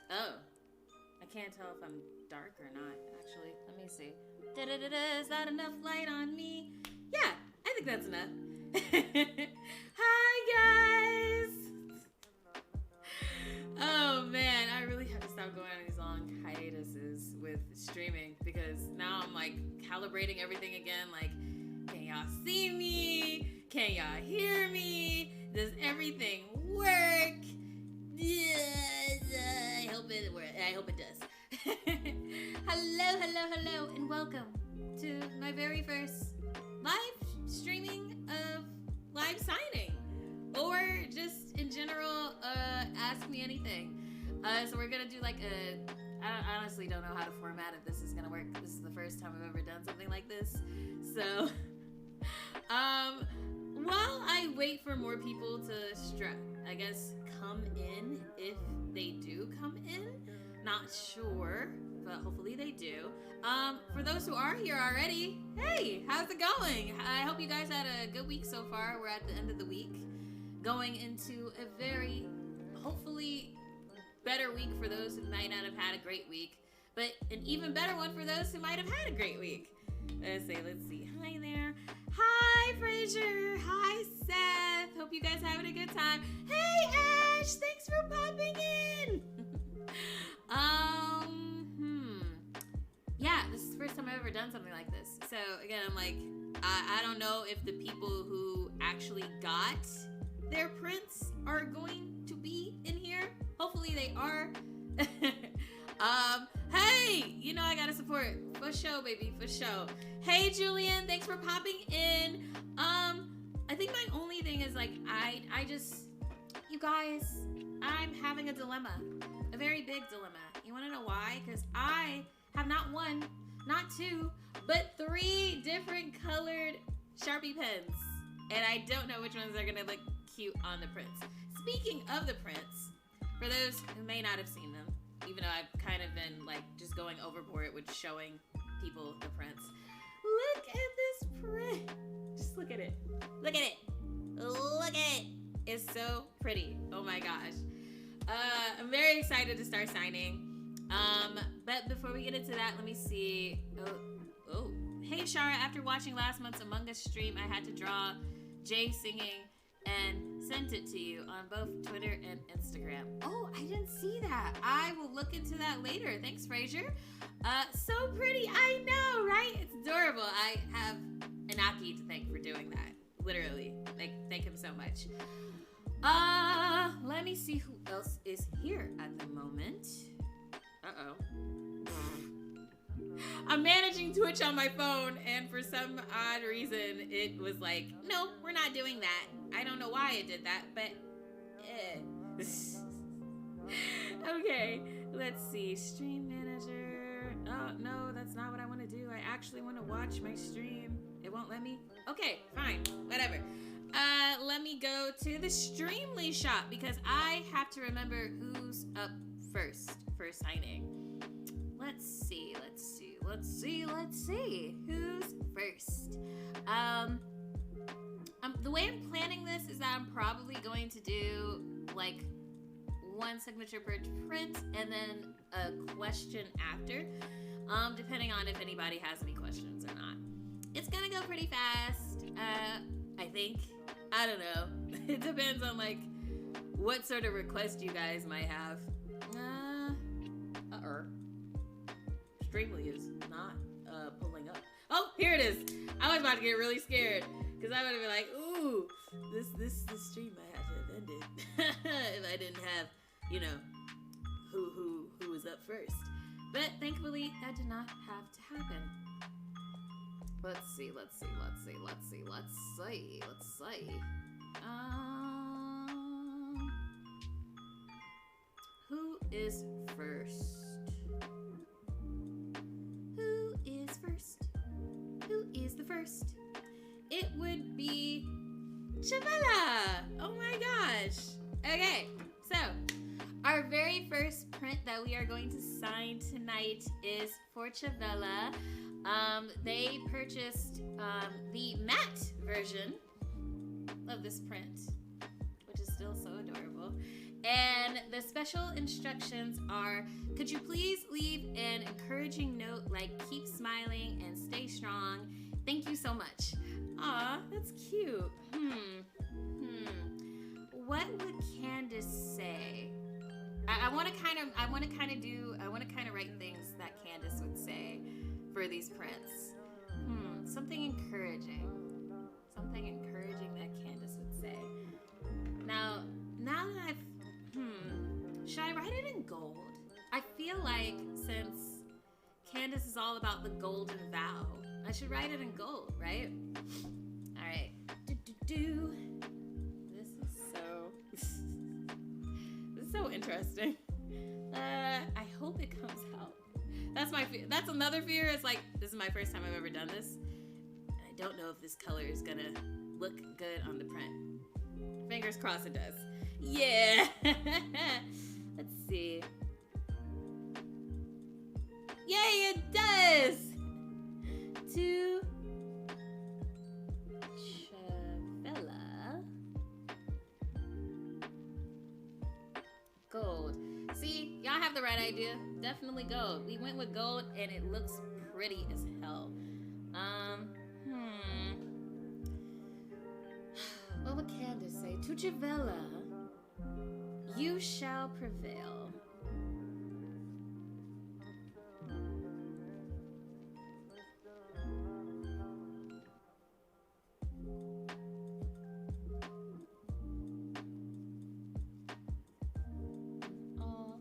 Oh. I can't tell if I'm dark or not, actually. Let me see. Da-da-da-da, is that enough light on me? Yeah, I think that's enough. Hi, guys! Oh, man, I really have to stop going on these long hiatuses with streaming because now I'm, like, calibrating everything again. Like, can y'all see me? Can y'all hear me? Does everything work? I hope it works. I hope it does. Hello, and welcome to my very first live streaming of live signing, or just in general, ask me anything. So we're gonna do like I honestly don't know how to format if this is gonna work. This is the first time I've ever done something like this. So, while I wait for more people to I guess come in, if they do come in, not sure, but hopefully they do. For those who are here already, hey, how's it going? I hope you guys had a good week so far. We're at the end of the week, going into a very, hopefully, better week for those who might not have had a great week, but an even better one for those who might have had a great week. Let's see. Hi there. Hi, Fraser. Hi, Seth. Hope you guys having a good time. Hey, Ash. Thanks for popping in. Yeah, this is the first time I've ever done something like this. So, again, I'm like, I don't know if the people who actually got their prints are going to be in here. Hopefully they are. Hey, you know I gotta support. For show, baby, for show. Hey, Julian, thanks for popping in. I think my only thing is, like, I just, you guys, I'm having a dilemma. A very big dilemma. You wanna know why? Because I have not one, not two, but 3 different colored Sharpie pens. And I don't know which ones are gonna look cute on the prints. Speaking of the prints, for those who may not have seen them, even though I've kind of been like just going overboard with showing people the prints. Look at this print. Just look at it. Look at it. Look at it. It's so pretty. Oh my gosh. I'm very excited to start signing. But before we get into that, let me see. Oh. Hey, Shara, after watching last month's Among Us stream, I had to draw Jay singing and sent it to you on both Twitter and Instagram. Oh, I didn't see that. I will look into that later. Thanks, Fraser. So pretty. I know, right? It's adorable. I have Inaki to thank for doing that. Literally. Thank him so much. Let me see who else is here at the moment. Uh-oh. I'm managing Twitch on my phone, and for some odd reason, it was like, no, we're not doing that. I don't know why it did that, but okay, let's see. Stream manager. Oh, no, that's not what I want to do. I actually want to watch my stream. It won't let me? Okay, fine, whatever. Let me go to the Streamily shop because I have to remember who's up first for signing. Let's see. Who's first? The way I'm planning this is that I'm probably going to do like 1 signature per print and then a question after, depending on if anybody has any questions or not. It's gonna go pretty fast, I think. I don't know. It depends on like what sort of request you guys might have. Streamily is not pulling up. Oh, here it is. I was about to get really scared because I would have been like, ooh, this stream might have to have ended if I didn't have, you know, who was up first. But thankfully, that did not have to happen. Let's see. Who is first? Who is the first? It would be Chavella. Oh my gosh. Okay, so our very first print that we are going to sign tonight is for Chavella. They purchased the matte version of this print, which is still so adorable. And the special instructions are, could you please leave an encouraging note like keep smiling and stay strong? Thank you so much. Aw, that's cute. What would Candace say? I want to kind of write things that Candace would say for these prints. Something encouraging that Candace would say. Now that should I write it in gold? I feel like since Candace is all about the golden vow, I should write it in gold, right? All right. This is so interesting. I hope it comes out. That's my fear. That's another fear. It's like, this is my first time I've ever done this. And I don't know if this color is gonna look good on the print. Fingers crossed it does. Yeah. Let's see. Yay, it does! To Chavella. Gold. See, y'all have the right idea. Definitely gold. We went with gold and it looks pretty as hell. What would Candace say? To Chavella, you shall prevail. All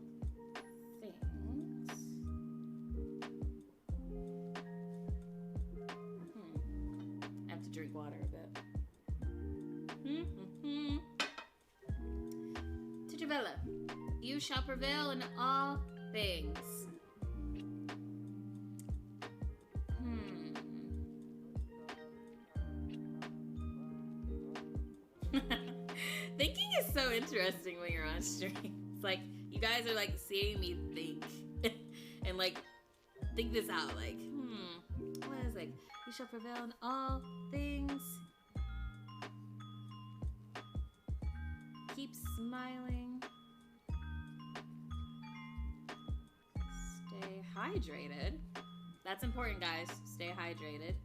things. I have to drink water a bit. To Javella, you shall prevail in all things. Thinking is so interesting when you're on stream. It's like you guys are like seeing me think and like think this out. Like, what is like? You shall prevail in all things. Keep smiling. Stay hydrated. That's important, guys. Stay hydrated.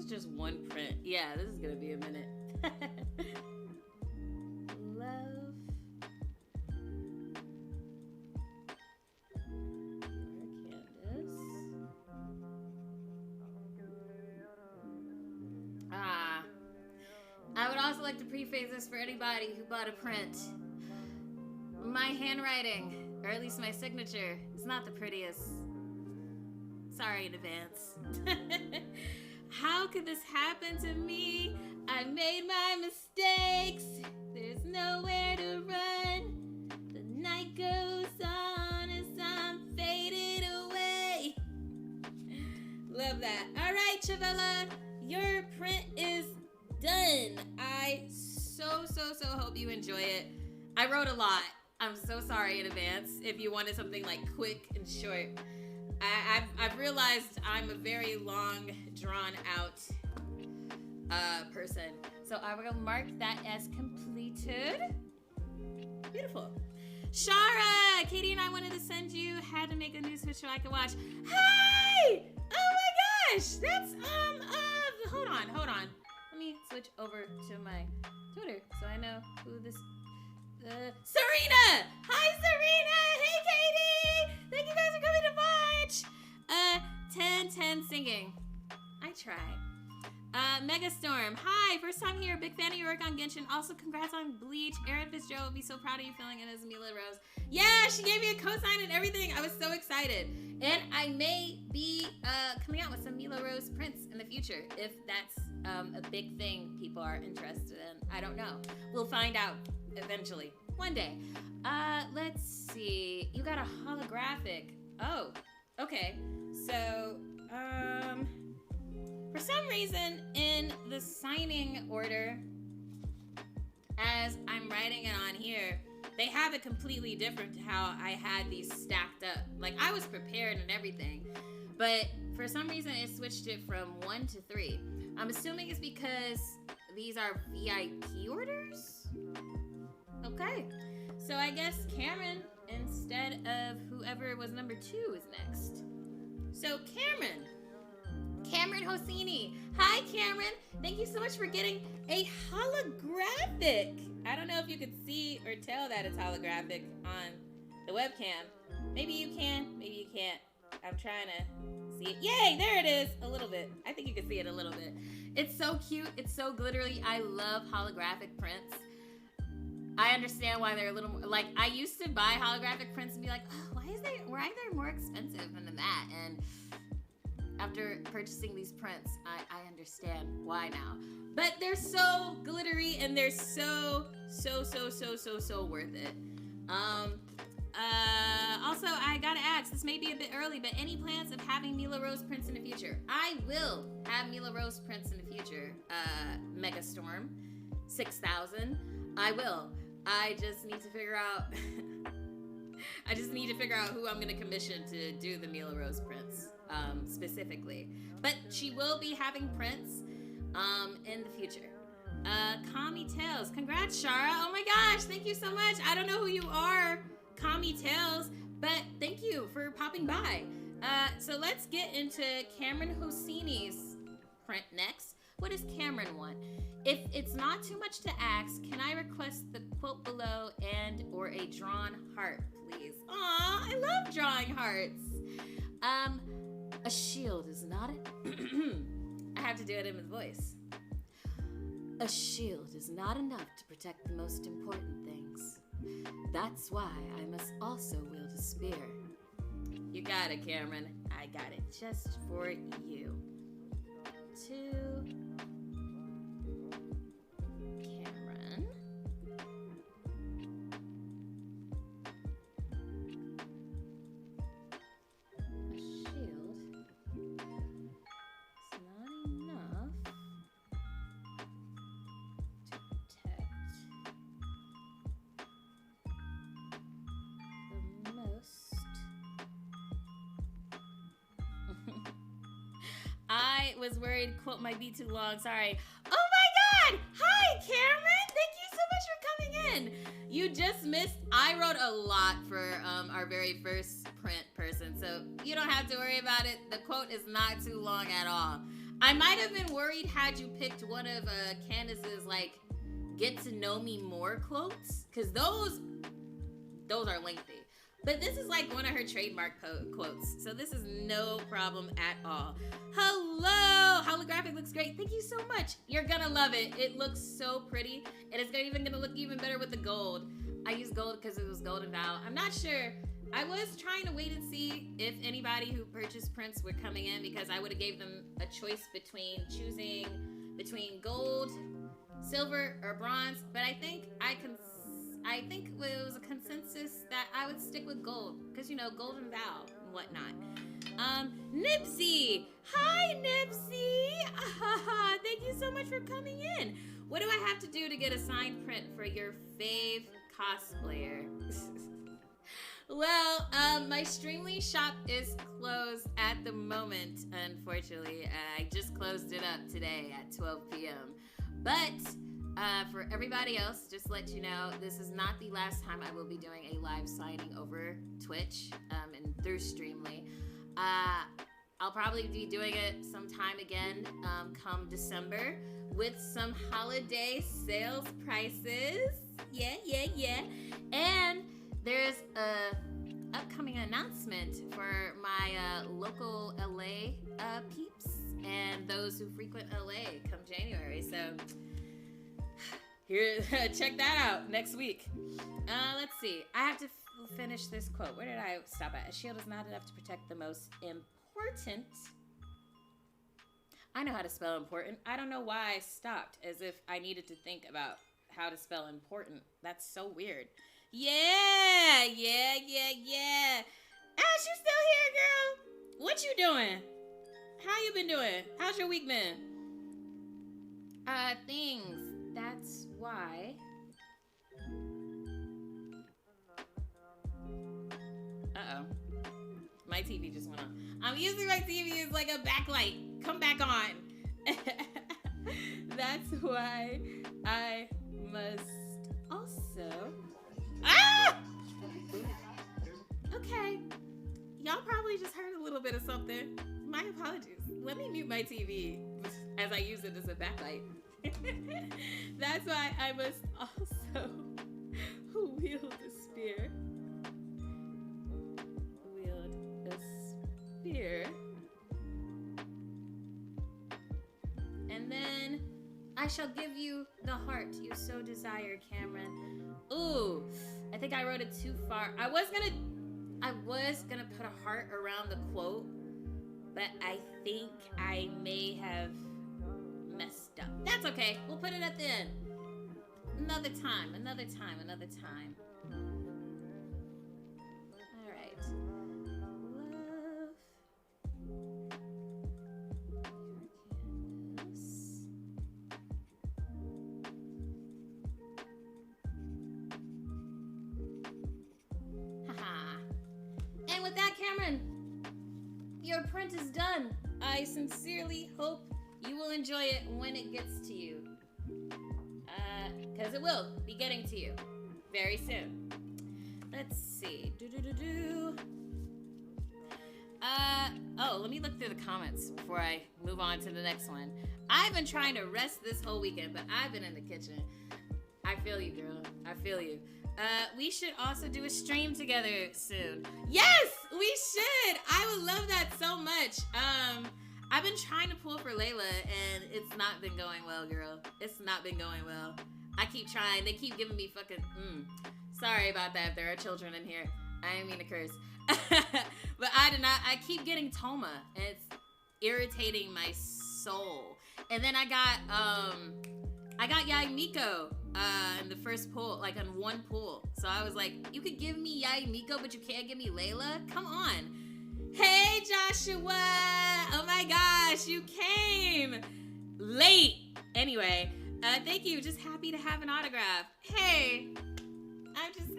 Just one print. Yeah, this is gonna be a minute. Love. Candace. I would also like to preface this for anybody who bought a print. My handwriting, or at least my signature, is not the prettiest. Sorry in advance. How could this happen to me? I made my mistakes. There's nowhere to run. The night goes on as I'm faded away. Love that. All right, Chavella, your print is done. I so hope you enjoy it. I wrote a lot. I'm so sorry in advance if you wanted something like quick and short. I've realized I'm a very long, drawn-out person. So I will mark that as completed. Beautiful. Shara! Katie and I wanted to send you, had to make a new switch so I could watch. Hey! Oh my gosh! That's, hold on. Let me switch over to my Twitter so I know who this... Serena! Hi, Serena! Hey, Katie! Thank you guys for coming to watch! 10 singing. I try. Megastorm. Hi, first time here. Big fan of your work on Genshin. Also, congrats on Bleach. Erin Fitzgerald would be so proud of you filling in as Mila Rose. Yeah, she gave me a cosign and everything. I was so excited. And I may be coming out with some Mila Rose prints in the future if that's a big thing people are interested in. I don't know. We'll find out eventually. One day. Let's see. You got a holographic. Oh, okay. So, for some reason in the signing order, as I'm writing it on here, they have it completely different to how I had these stacked up. Like, I was prepared and everything, but for some reason it switched it from 1 to 3. I'm assuming it's because these are VIP orders? Okay. So I guess Cameron, instead of whoever was number 2, is next. So Cameron Hosseini. Hi, Cameron. Thank you so much for getting a holographic. I don't know if you could see or tell that it's holographic on the webcam. Maybe you can, maybe you can't. I'm trying to see it. Yay, there it is. A little bit. I think you can see it a little bit. It's so cute. It's so glittery. I love holographic prints. I understand why they're a little more, like, I used to buy holographic prints and be like, oh, why are they more expensive than that? And after purchasing these prints, I understand why now. But they're so glittery and they're so worth it. Also, I gotta ask, this may be a bit early, but any plans of having Mila Rose prints in the future? I will have Mila Rose prints in the future. Megastorm 6000. I will. I just need to figure out who I'm gonna commission to do the Mila Rose prints, specifically. But she will be having prints in the future. Kami Tales. Congrats, Shara. Oh my gosh, thank you so much. I don't know who you are, Kami Tales, but thank you for popping by. So let's get into Cameron Hosseini's print next. What does Cameron want? If it's not too much to ask, can I request the quote below and or a drawn heart, please? Aw, I love drawing hearts. A shield is not I have to do it in his voice. A shield is not enough to protect the most important things. That's why I must also wield a spear. You got it, Cameron. I got it just for you. To Cameron. A shield is not enough to protect the most. I was worried quote might be too long. Sorry. Oh my god! Hi, Cameron! Thank you so much for coming in. You just missed. I wrote a lot for our very first print person, so you don't have to worry about it. The quote is not too long at all. I might have been worried had you picked one of Candace's like get to know me more quotes, because those are lengthy. But this is like one of her trademark quotes, so this is no problem at all. Hello! Holographic looks great. Thank you so much. You're gonna love it. It looks so pretty, and it's gonna look even better with the gold. I used gold because it was golden vow. I'm not sure. I was trying to wait and see if anybody who purchased prints were coming in, because I would have gave them a choice between choosing between gold, silver, or bronze, but I think it was a consensus that I would stick with gold, because, you know, golden vow and whatnot. Nipsey! Hi, Nipsey! Thank you so much for coming in. What do I have to do to get a signed print for your fave cosplayer? Well, my Streamily shop is closed at the moment, unfortunately. I just closed it up today at 12 p.m. But for everybody else, just to let you know, this is not the last time I will be doing a live signing over Twitch and through Streamily. I'll probably be doing it sometime again come December with some holiday sales prices. Yeah. And there's a upcoming announcement for my local LA peeps and those who frequent LA come January. So here, check that out next week. Let's see. I have to finish this quote. Where did I stop at? A shield is not enough to protect the most important. I know how to spell important. I don't know why I stopped, as if I needed to think about how to spell important. That's so weird. Yeah. Ash, you still here, girl? What you doing? How you been doing? How's your week been? Things. That's why. Uh-oh. My TV just went on. I'm using my TV as like a backlight. Come back on. That's why I must also... Ah! Okay. Y'all probably just heard a little bit of something. My apologies. Let me mute my TV as I use it as a backlight. That's why I must also wield a spear. Wield a spear. And then I shall give you the heart you so desire, Cameron. Ooh, I think I wrote it too far. I was gonna put a heart around the quote, but I think I may have messed up. That's okay. We'll put it at the end. Another time. All right. Love your canvas. Haha. And with that, Cameron, your print is done. I sincerely hope you will enjoy it when it gets to you. Because it will be getting to you very soon. Let's see. Oh, let me look through the comments before I move on to the next one. I've been trying to rest this whole weekend, but I've been in the kitchen. I feel you, girl. I feel you. We should also do a stream together soon. Yes, we should. I would love that so much. I've been trying to pull for Layla, and it's not been going well, girl. It's not been going well. I keep trying. They keep giving me fucking... Sorry about that if there are children in here. I didn't mean to curse. But I keep getting Toma, and it's irritating my soul. And then I got Yai Miko in the first pull, like on one pull. So I was like, you could give me Yai Miko, but you can't give me Layla? Come on. Hey, Joshua! Oh my gosh, you came late. Anyway, thank you. Just happy to have an autograph. Hey,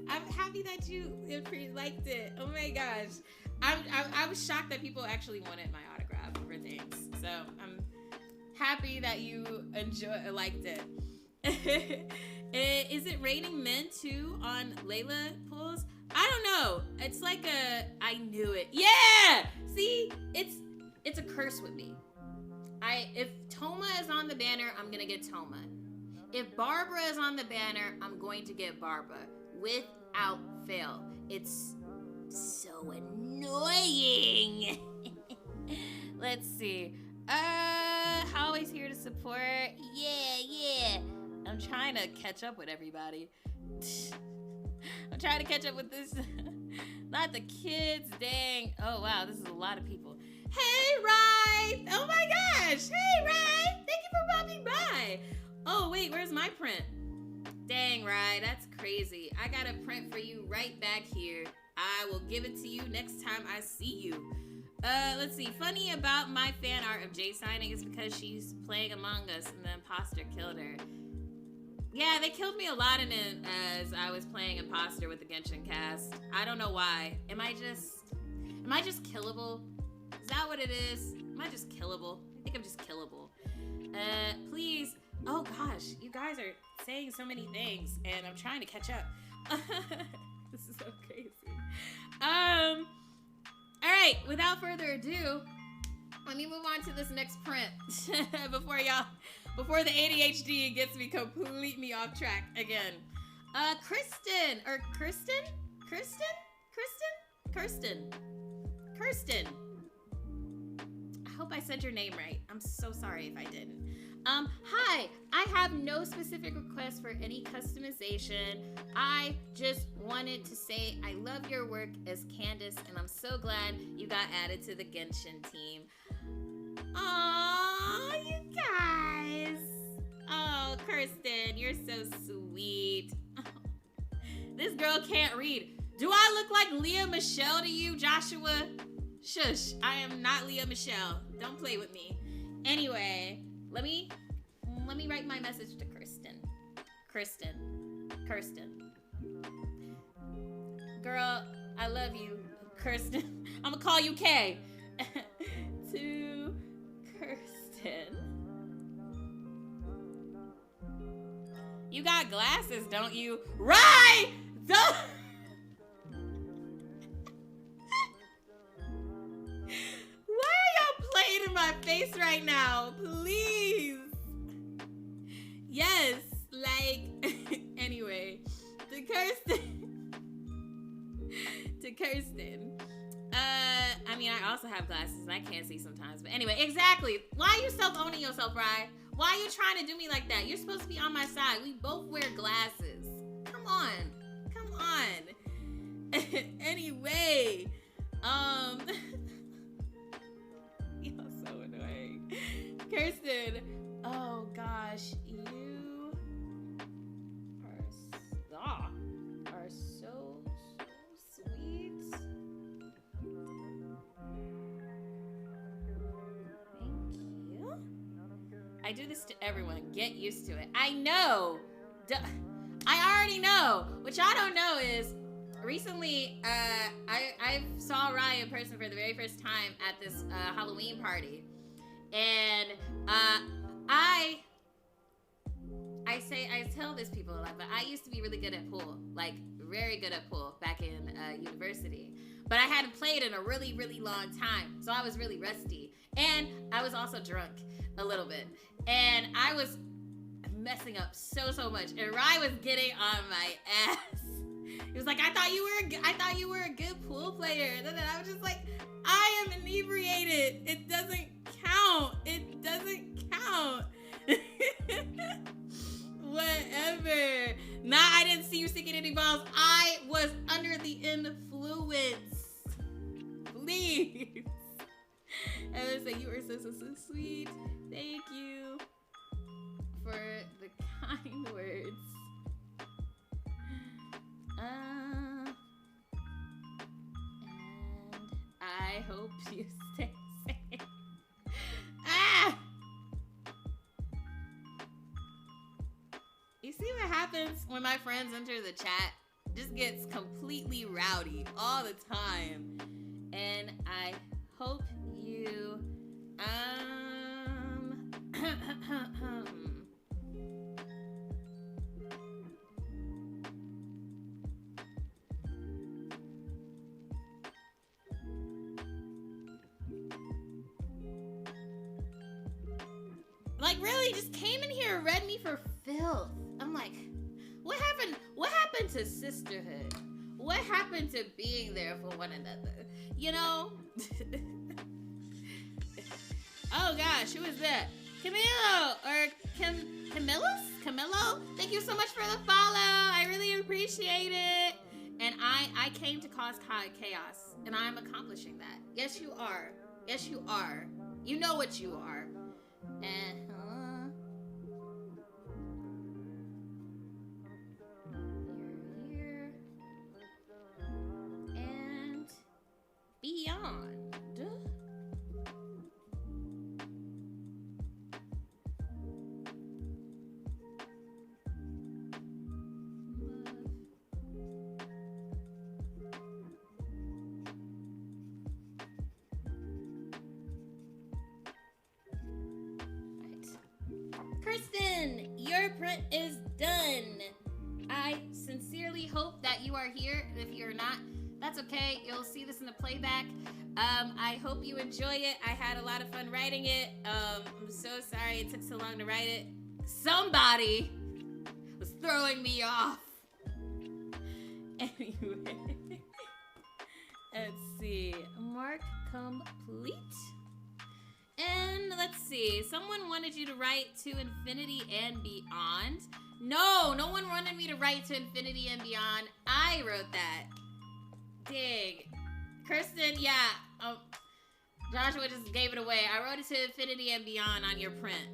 I'm happy that you liked it. Oh my gosh. I was shocked that people actually wanted my autograph for things. So I'm happy that you liked it. Is it raining men too on Layla pulls? I don't know. It's like I knew it. Yeah! See, it's a curse with me. If Toma is on the banner, I'm gonna get Toma. If Barbara is on the banner, I'm going to get Barbara. Without fail. It's so annoying. Let's see. Always here to support. Yeah. I'm trying to catch up with everybody. I'm trying to catch up with this. Not the kids, dang. Oh, wow, this is a lot of people. Hey, Rye! Oh my gosh! Hey, Rye! Thank you for popping by. Oh, wait, where's my print? Dang, Rye, that's crazy. I got a print for you right back here. I will give it to you next time I see you. Let's see. Funny about my fan art of Jay signing is because she's playing Among Us and the imposter killed her. Yeah, they killed me a lot in it as I was playing imposter with the Genshin cast. I don't know why. Am I just killable? Is that what it is? Am I just killable? I think I'm just killable. Please. Oh gosh, you guys are saying so many things and I'm trying to catch up. This is so crazy. All right, without further ado, let me move on to this next print before the ADHD gets me completely off track again. Kirsten. I hope I said your name right. I'm so sorry if I didn't. Hi, I have no specific request for any customization. I just wanted to say I love your work as Candace, and I'm so glad you got added to the Genshin team. Aw, you guys. Oh, Kirsten, you're so sweet. This girl can't read. Do I look like Leah Michelle to you, Joshua? Shush, I am not Leah Michelle. Don't play with me. Anyway, let me write my message to Kirsten. Kirsten. Girl, I love you. Kirsten. I'm gonna call you Kay. To Kirsten. You got glasses, don't you? Right! Don't. Why are y'all playing in my face right now? Please. Yes, like, anyway, to Kirsten. To Kirsten. I mean, I also have glasses and I can't see sometimes. But anyway, exactly. Why are you self-owning yourself, Rye? Why are you trying to do me like that? You're supposed to be on my side. We both wear glasses. Come on. Come on. Anyway, you're so annoying. Kirsten, oh gosh, you are so sweet. Thank you. I do this to everyone. Get used to it. I know. I already know. What y'all don't know is recently, I saw Ryan in person for the very first time at this Halloween party, and I tell this people a lot, but I used to be really good at pool, like very good at pool back in university. But I hadn't played in a really, really long time, so I was really rusty, and I was also drunk a little bit, and I was messing up so much, and Ryan was getting on my ass. He was like, I thought you were a good pool player. And then I was just like, I am inebriated. It doesn't count. It doesn't count. Whatever. Nah, I didn't see you sticking any balls. I was under the influence. Please. I was like, you were so sweet. Thank you for the kind words. And I hope you stay safe. Ah! You see what happens when my friends enter the chat? Just gets completely rowdy all the time. And I hope you like really just came in here and read me for filth. I'm like, what happened to sisterhood? What happened to being there for one another? You know? Oh gosh, who is that? Camilo or Camilo? Thank you so much for the follow. I really appreciate it. And I came to cause chaos, and I'm accomplishing that. Yes, you are. Yes, you are. You know what you are. And here and beyond. Kirsten, your print is done. I sincerely hope that you are here. If you're not, that's okay. You'll see this in the playback. I hope you enjoy it. I had a lot of fun writing it. I'm so sorry it took so long to write it. Somebody was throwing me off. Anyway, let's see. Mark complete. And let's see, someone wanted you to write to infinity and beyond. No one wanted me to write to infinity and beyond. I wrote that. Dig. Kirsten, yeah. Joshua just gave it away. I wrote it to infinity and beyond on your print.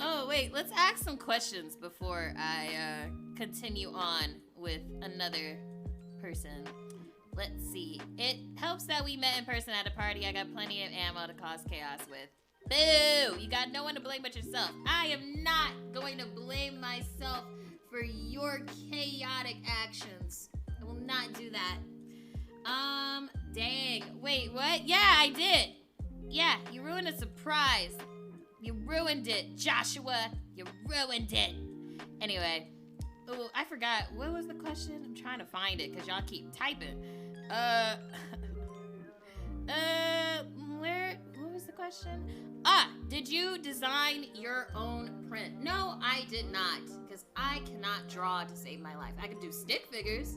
Oh, wait. Let's ask some questions before I continue on with another person. Let's see. It helps that we met in person at a party. I got plenty of ammo to cause chaos with. Boo! You got no one to blame but yourself. I am not going to blame myself for your chaotic actions. I will not do that. Dang. Wait, what? Yeah, I did. Yeah, you ruined a surprise. You ruined it, Joshua. You ruined it. What was the question? I'm trying to find it because y'all keep typing. What was the question? Did you design your own print? No, I did not, because I cannot draw to save my life. I could do stick figures.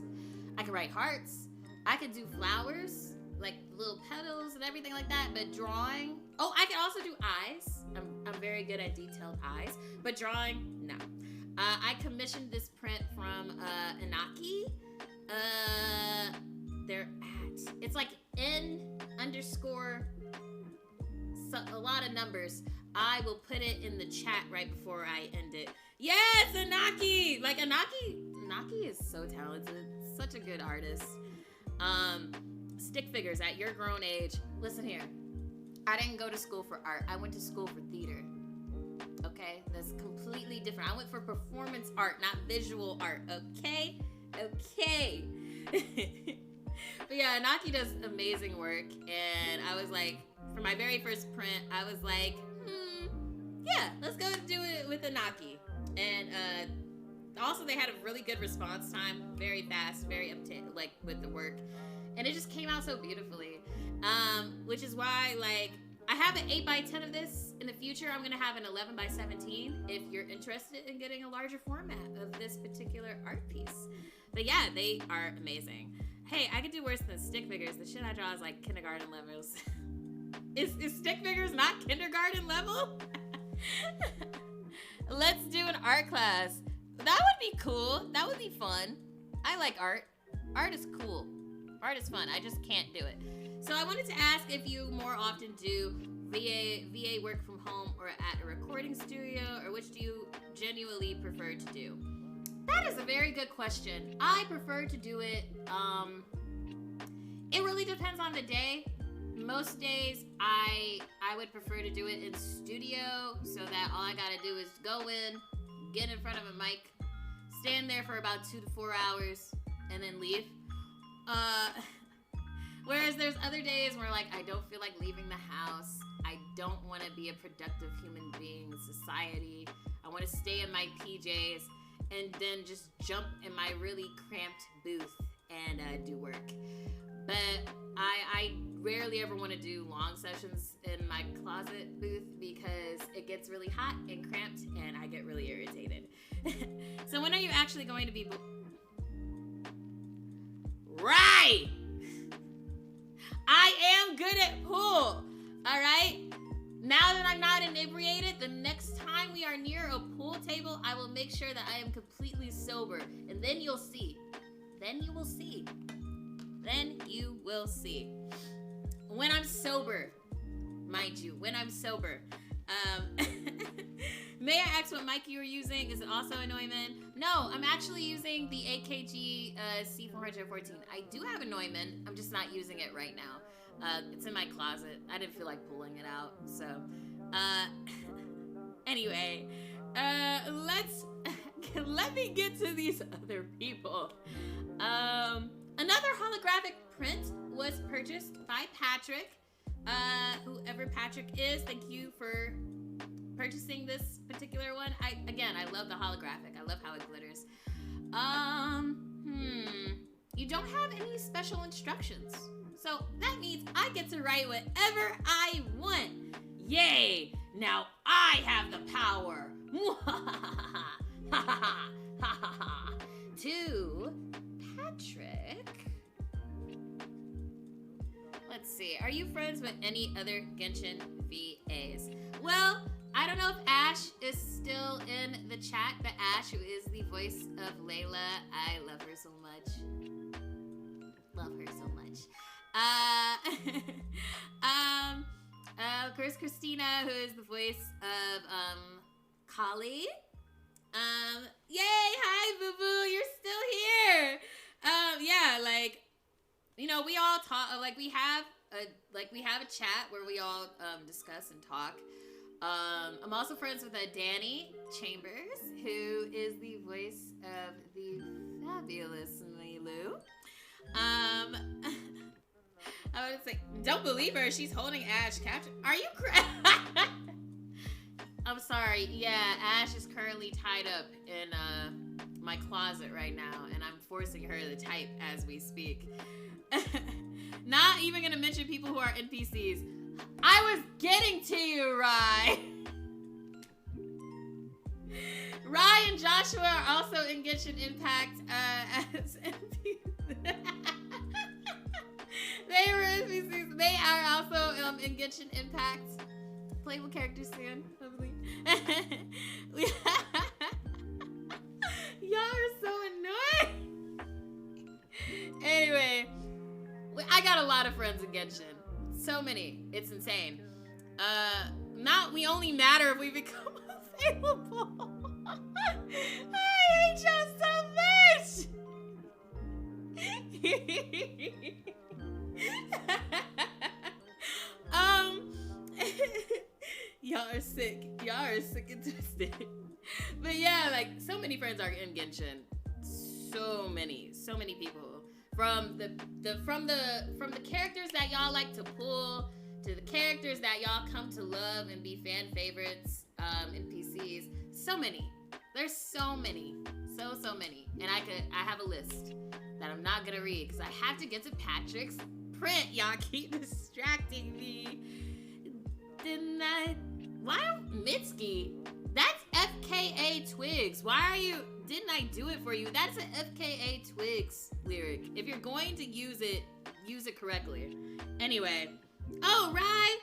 I could write hearts. I could do flowers, like little petals and everything like that, but drawing. Oh, I can also do eyes. I'm very good at detailed eyes, but drawing, no. I commissioned this print from Inaki. It's like N_, a lot of numbers. I will put it in the chat right before I end it. Yes, Inaki! Like, Inaki is so talented. Such a good artist. Stick figures at your grown age. Listen here. I didn't go to school for art. I went to school for theater. Okay? That's completely different. I went for performance art, not visual art. Okay? Okay. But yeah, Inaki does amazing work. And I was like, for my very first print, I was like, yeah, let's go do it with Inaki. And also they had a really good response time, very fast, very uptight, like with the work. And it just came out so beautifully. Which is why, like, I have an 8x10 of this. In the future, I'm gonna have an 11x17 if you're interested in getting a larger format of this particular art piece. But yeah, they are amazing. Hey, I could do worse than stick figures. The shit I draw is like kindergarten levels. Is stick figures not kindergarten level? Let's do an art class. That would be cool. That would be fun. I like art. Art is cool. Art is fun. I just can't do it. So I wanted to ask if you more often do VA work from home or at a recording studio, or which do you genuinely prefer to do? That is a very good question. I prefer to do it, it really depends on the day. Most days, I would prefer to do it in studio, so that all I gotta do is go in, get in front of a mic, stand there for about 2 to 4 hours, and then leave. Whereas there's other days where, like, I don't feel like leaving the house. I don't want to be a productive human being in society. I want to stay in my PJs and then just jump in my really cramped booth and do work. But I rarely ever want to do long sessions in my closet booth because it gets really hot and cramped and I get really irritated. So when are you actually going to be... Right! I am good at pool, all right? Now that I'm not inebriated, the next time we are near a pool table, I will make sure that I am completely sober. And then you'll see. Then you will see. Then you will see. When I'm sober, mind you, when I'm sober. May I ask what mic you are using? Is it also a Neumann? No, I'm actually using the AKG C414. I do have a Neumann. I'm just not using it right now. It's in my closet. I didn't feel like pulling it out. So, anyway, let me get to these other people. Another holographic print was purchased by Patrick. Whoever Patrick is, thank you for purchasing this particular one. I love the holographic. I love how it glitters. You don't have any special instructions. So that means I get to write whatever I want. Yay! Now I have the power. To Patrick. Let's see. Are you friends with any other Genshin VAs? Well, I don't know if Ash is still in the chat, but Ash, who is the voice of Layla, I love her so much. love her so much. Of course, Christina, who is the voice of Kali. Yay! Hi, Boo Boo, you're still here. Yeah, like, you know, we all talk. Like, we have a chat where we all discuss and talk. I'm also friends with Danny Chambers, who is the voice of the fabulous Milu. I would say, don't believe her. She's holding Ash captured. Are you crazy? I'm sorry. Yeah, Ash is currently tied up in my closet right now, and I'm forcing her to type as we speak. Not even gonna mention people who are NPCs. I was getting to you, Rai. Rai and Joshua are also in Genshin Impact as NPCs. They were NPCs. They are also in Genshin Impact. Playable characters soon, hopefully. Y'all are so annoying. Anyway, I got a lot of friends in Genshin. So many. It's insane. We only matter if we become available. I hate y'all so much. Y'all are sick. Y'all are sick and twisted. But yeah, like, so many friends are in Genshin. So many people. From the characters that y'all like to pull, to the characters that y'all come to love and be fan favorites, NPCs. So many. There's so many. So many. And I have a list that I'm not gonna read because I have to get to Patrick's print. Y'all keep distracting me. Why Mitski? That's FKA Twigs. Why are you, didn't I do it for you? That's an FKA Twigs lyric. If you're going to use it correctly. Anyway. Oh, Rai.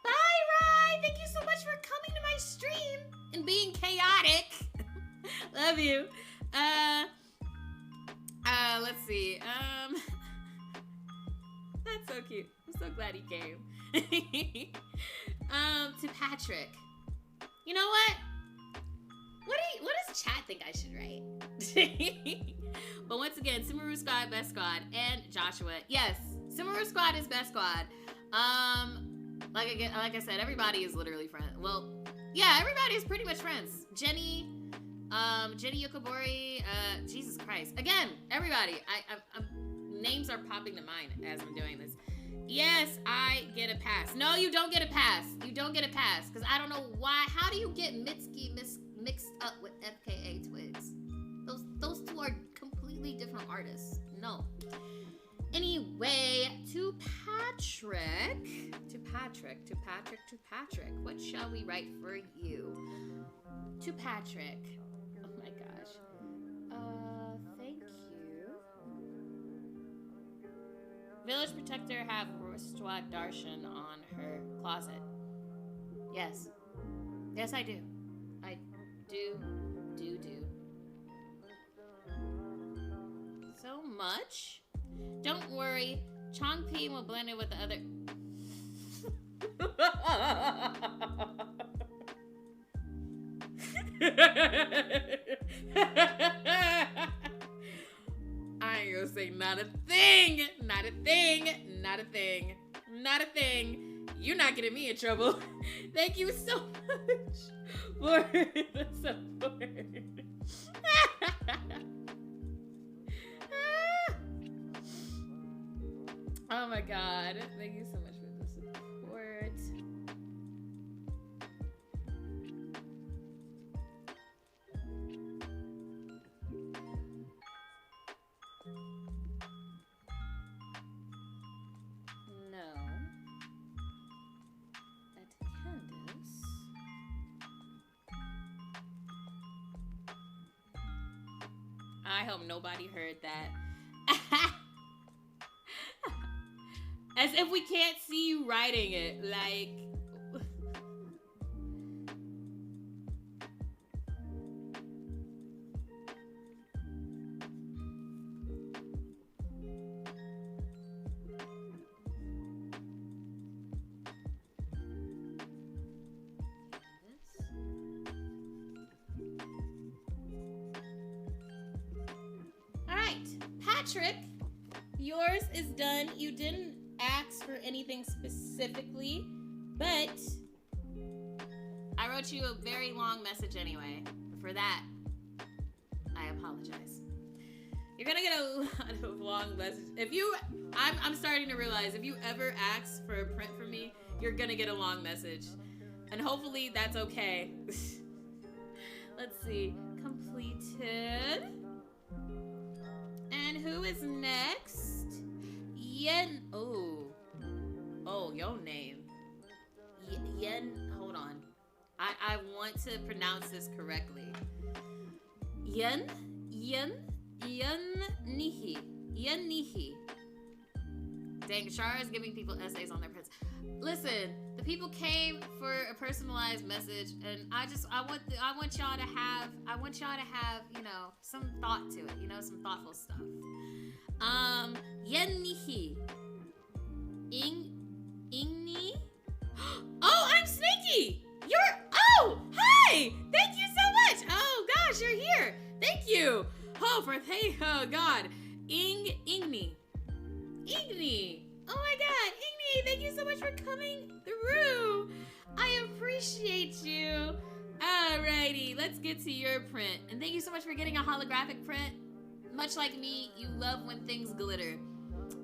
Bye, Rai. Thank you so much for coming to my stream and being chaotic. Love you. Let's see. That's so cute. I'm so glad he came. To Patrick. You know what? What does chat think I should write? But once again, Sumaru Squad, best squad, and Joshua. Yes, Sumaru Squad is best squad. Like I said, everybody is literally friends. Well, yeah, everybody is pretty much friends. Jenny Yokobori, Jesus Christ. Again, everybody. Names are popping to mind as I'm doing this. Yes, I get a pass. No, you don't get a pass. You don't get a pass. Because I don't know why. How do you get Mitski mixed up with FKA Twigs? Those two are completely different artists. No. Anyway, to Patrick. What shall we write for you? To Patrick. Oh my gosh. Thank you. Village Protector have Rostwad Darshan on her closet. Yes. Yes, I do. I do. So much. Don't worry. Chongping will blend in with the other... I ain't gonna say not a thing. You're not getting me in trouble. Thank you so much for the support. Oh my god. Thank you so much for the support. I hope nobody heard that. As if we can't see you writing it. Like... Patrick, yours is done. You didn't ask for anything specifically, but I wrote you a very long message anyway. For that, I apologize. You're gonna get a lot of long messages. I'm starting to realize if you ever ask for a print from me, you're gonna get a long message. And hopefully that's okay. Let's see. Completed. And who is next? Yen. Oh, your name. Yen. Hold on. I want to pronounce this correctly. Yen Nihi. Dang, Shara is giving people essays on their prints. Listen, the people came for a personalized message, and I want y'all to have, you know, some thought to it, you know, some thoughtful stuff. Yen Nihi. Ingni. Oh, I'm Sneaky. Hi! Thank you so much! Oh gosh, you're here! Thank you! Oh God. Igni. Oh my God, Igni, thank you so much for coming through. I appreciate you. Alrighty, let's get to your print. And thank you so much for getting a holographic print. Much like me, you love when things glitter.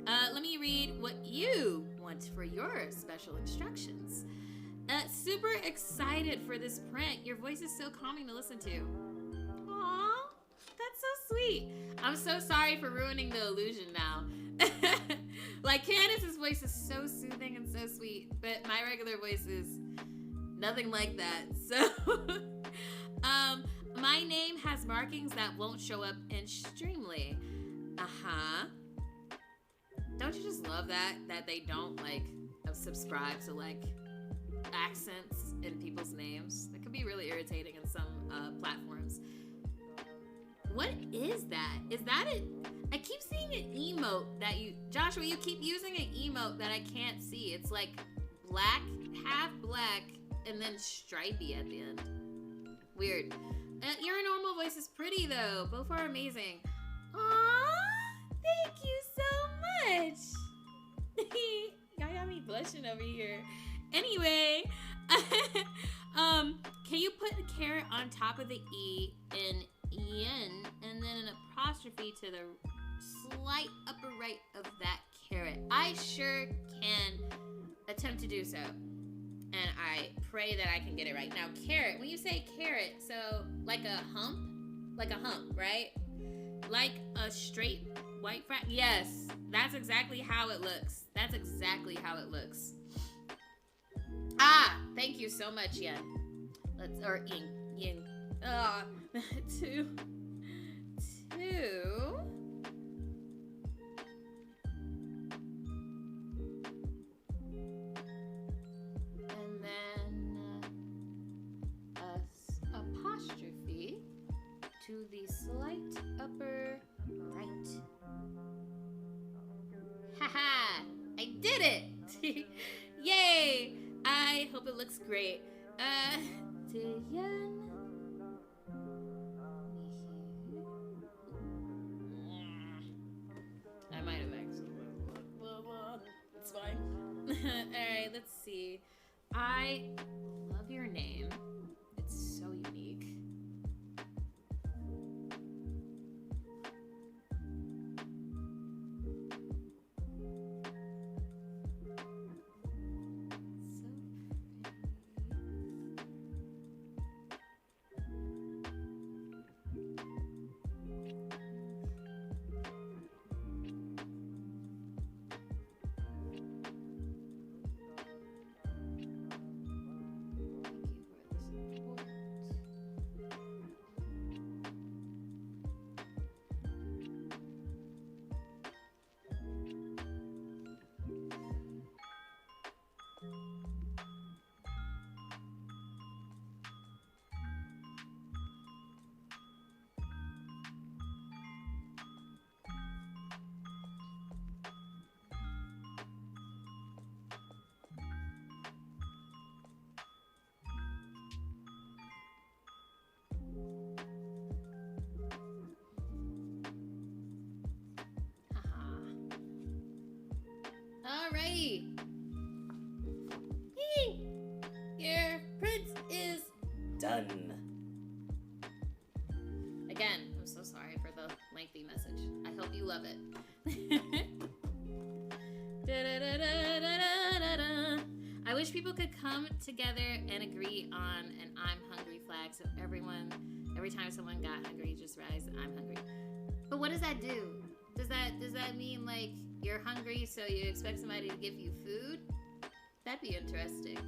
Let me read what you want for your special instructions. Super excited for this print. Your voice is so calming to listen to. Aww, that's so sweet. I'm so sorry for ruining the illusion now. Like, Candace's voice is so soothing and so sweet, but my regular voice is nothing like that. So, my name has markings that won't show up in Streamily. Don't you just love that they don't, like, subscribe to, like, accents in people's names? That could be really irritating in some platforms. What is that? Is that it? I keep seeing an emote that Joshua, you keep using an emote that I can't see. It's like black, half black, and then stripey at the end. Weird. Your normal voice is pretty though. Both are amazing. Aww, thank you so much. Y'all got me blushing over here. Anyway, can you put a caret on top of the E in yen and then an apostrophe to the slight upper right of that caret? I sure can attempt to do so. And I pray that I can get it right. Now, caret, when you say caret, so like a hump, right? Like a straight white frat. Yes, that's exactly how it looks. That's exactly how it looks. Thank you so much, Yen. Yin. Two. And then apostrophe to the slight upper right. Haha! I did it! Yay! I hope it looks great. Tian. I might have accidentally. It's fine. Alright, let's see. I love your name. It's so unique. right. Your print is done. Again, I'm so sorry for the lengthy message. I hope you love it. I wish people could come together and agree on an I'm hungry flag so every time someone got hungry, just rise, I'm hungry. But what does that do? Does that mean like you're hungry so you expect somebody to give you food? That'd be interesting.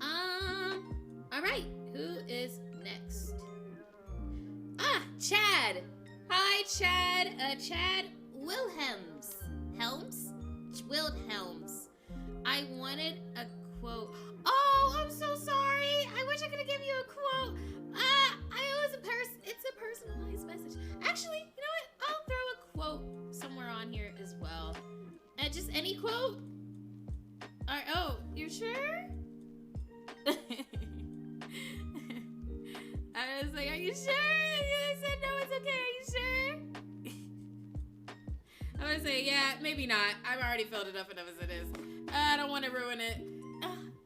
All right, who is next? Chad. Hi, Chad. Chad Wilhelms. Wilhelms. I wanted a quote. Oh, I'm so sorry. I wish I could have given you a quote. It's a personalized message. Actually, you know what? I'll throw a quote somewhere on here as well. Just any quote. All right. Oh, you're sure? I was like, are you sure? I said, no, it's okay. Are you sure? I'm gonna say, yeah, maybe not. I've already filled it up enough as it is. I don't want to ruin it.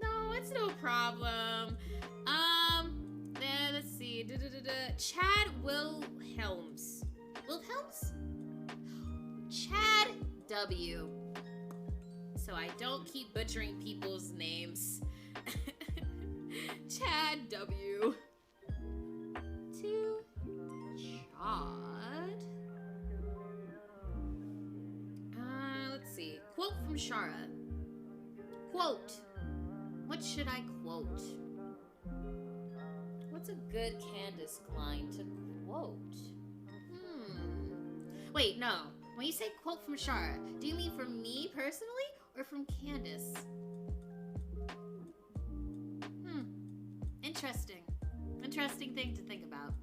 No, it's no problem. Let's see. Chad Wilhelms. Wilhelms? Chad W. So I don't keep butchering people's names. Chad W. To Chad. Let's see. Quote from Shara. Quote. What should I quote? What's a good Candace line to quote? Wait, no. When you say quote from Shara, do you mean from me personally or from Candace? Interesting. Interesting thing to think about.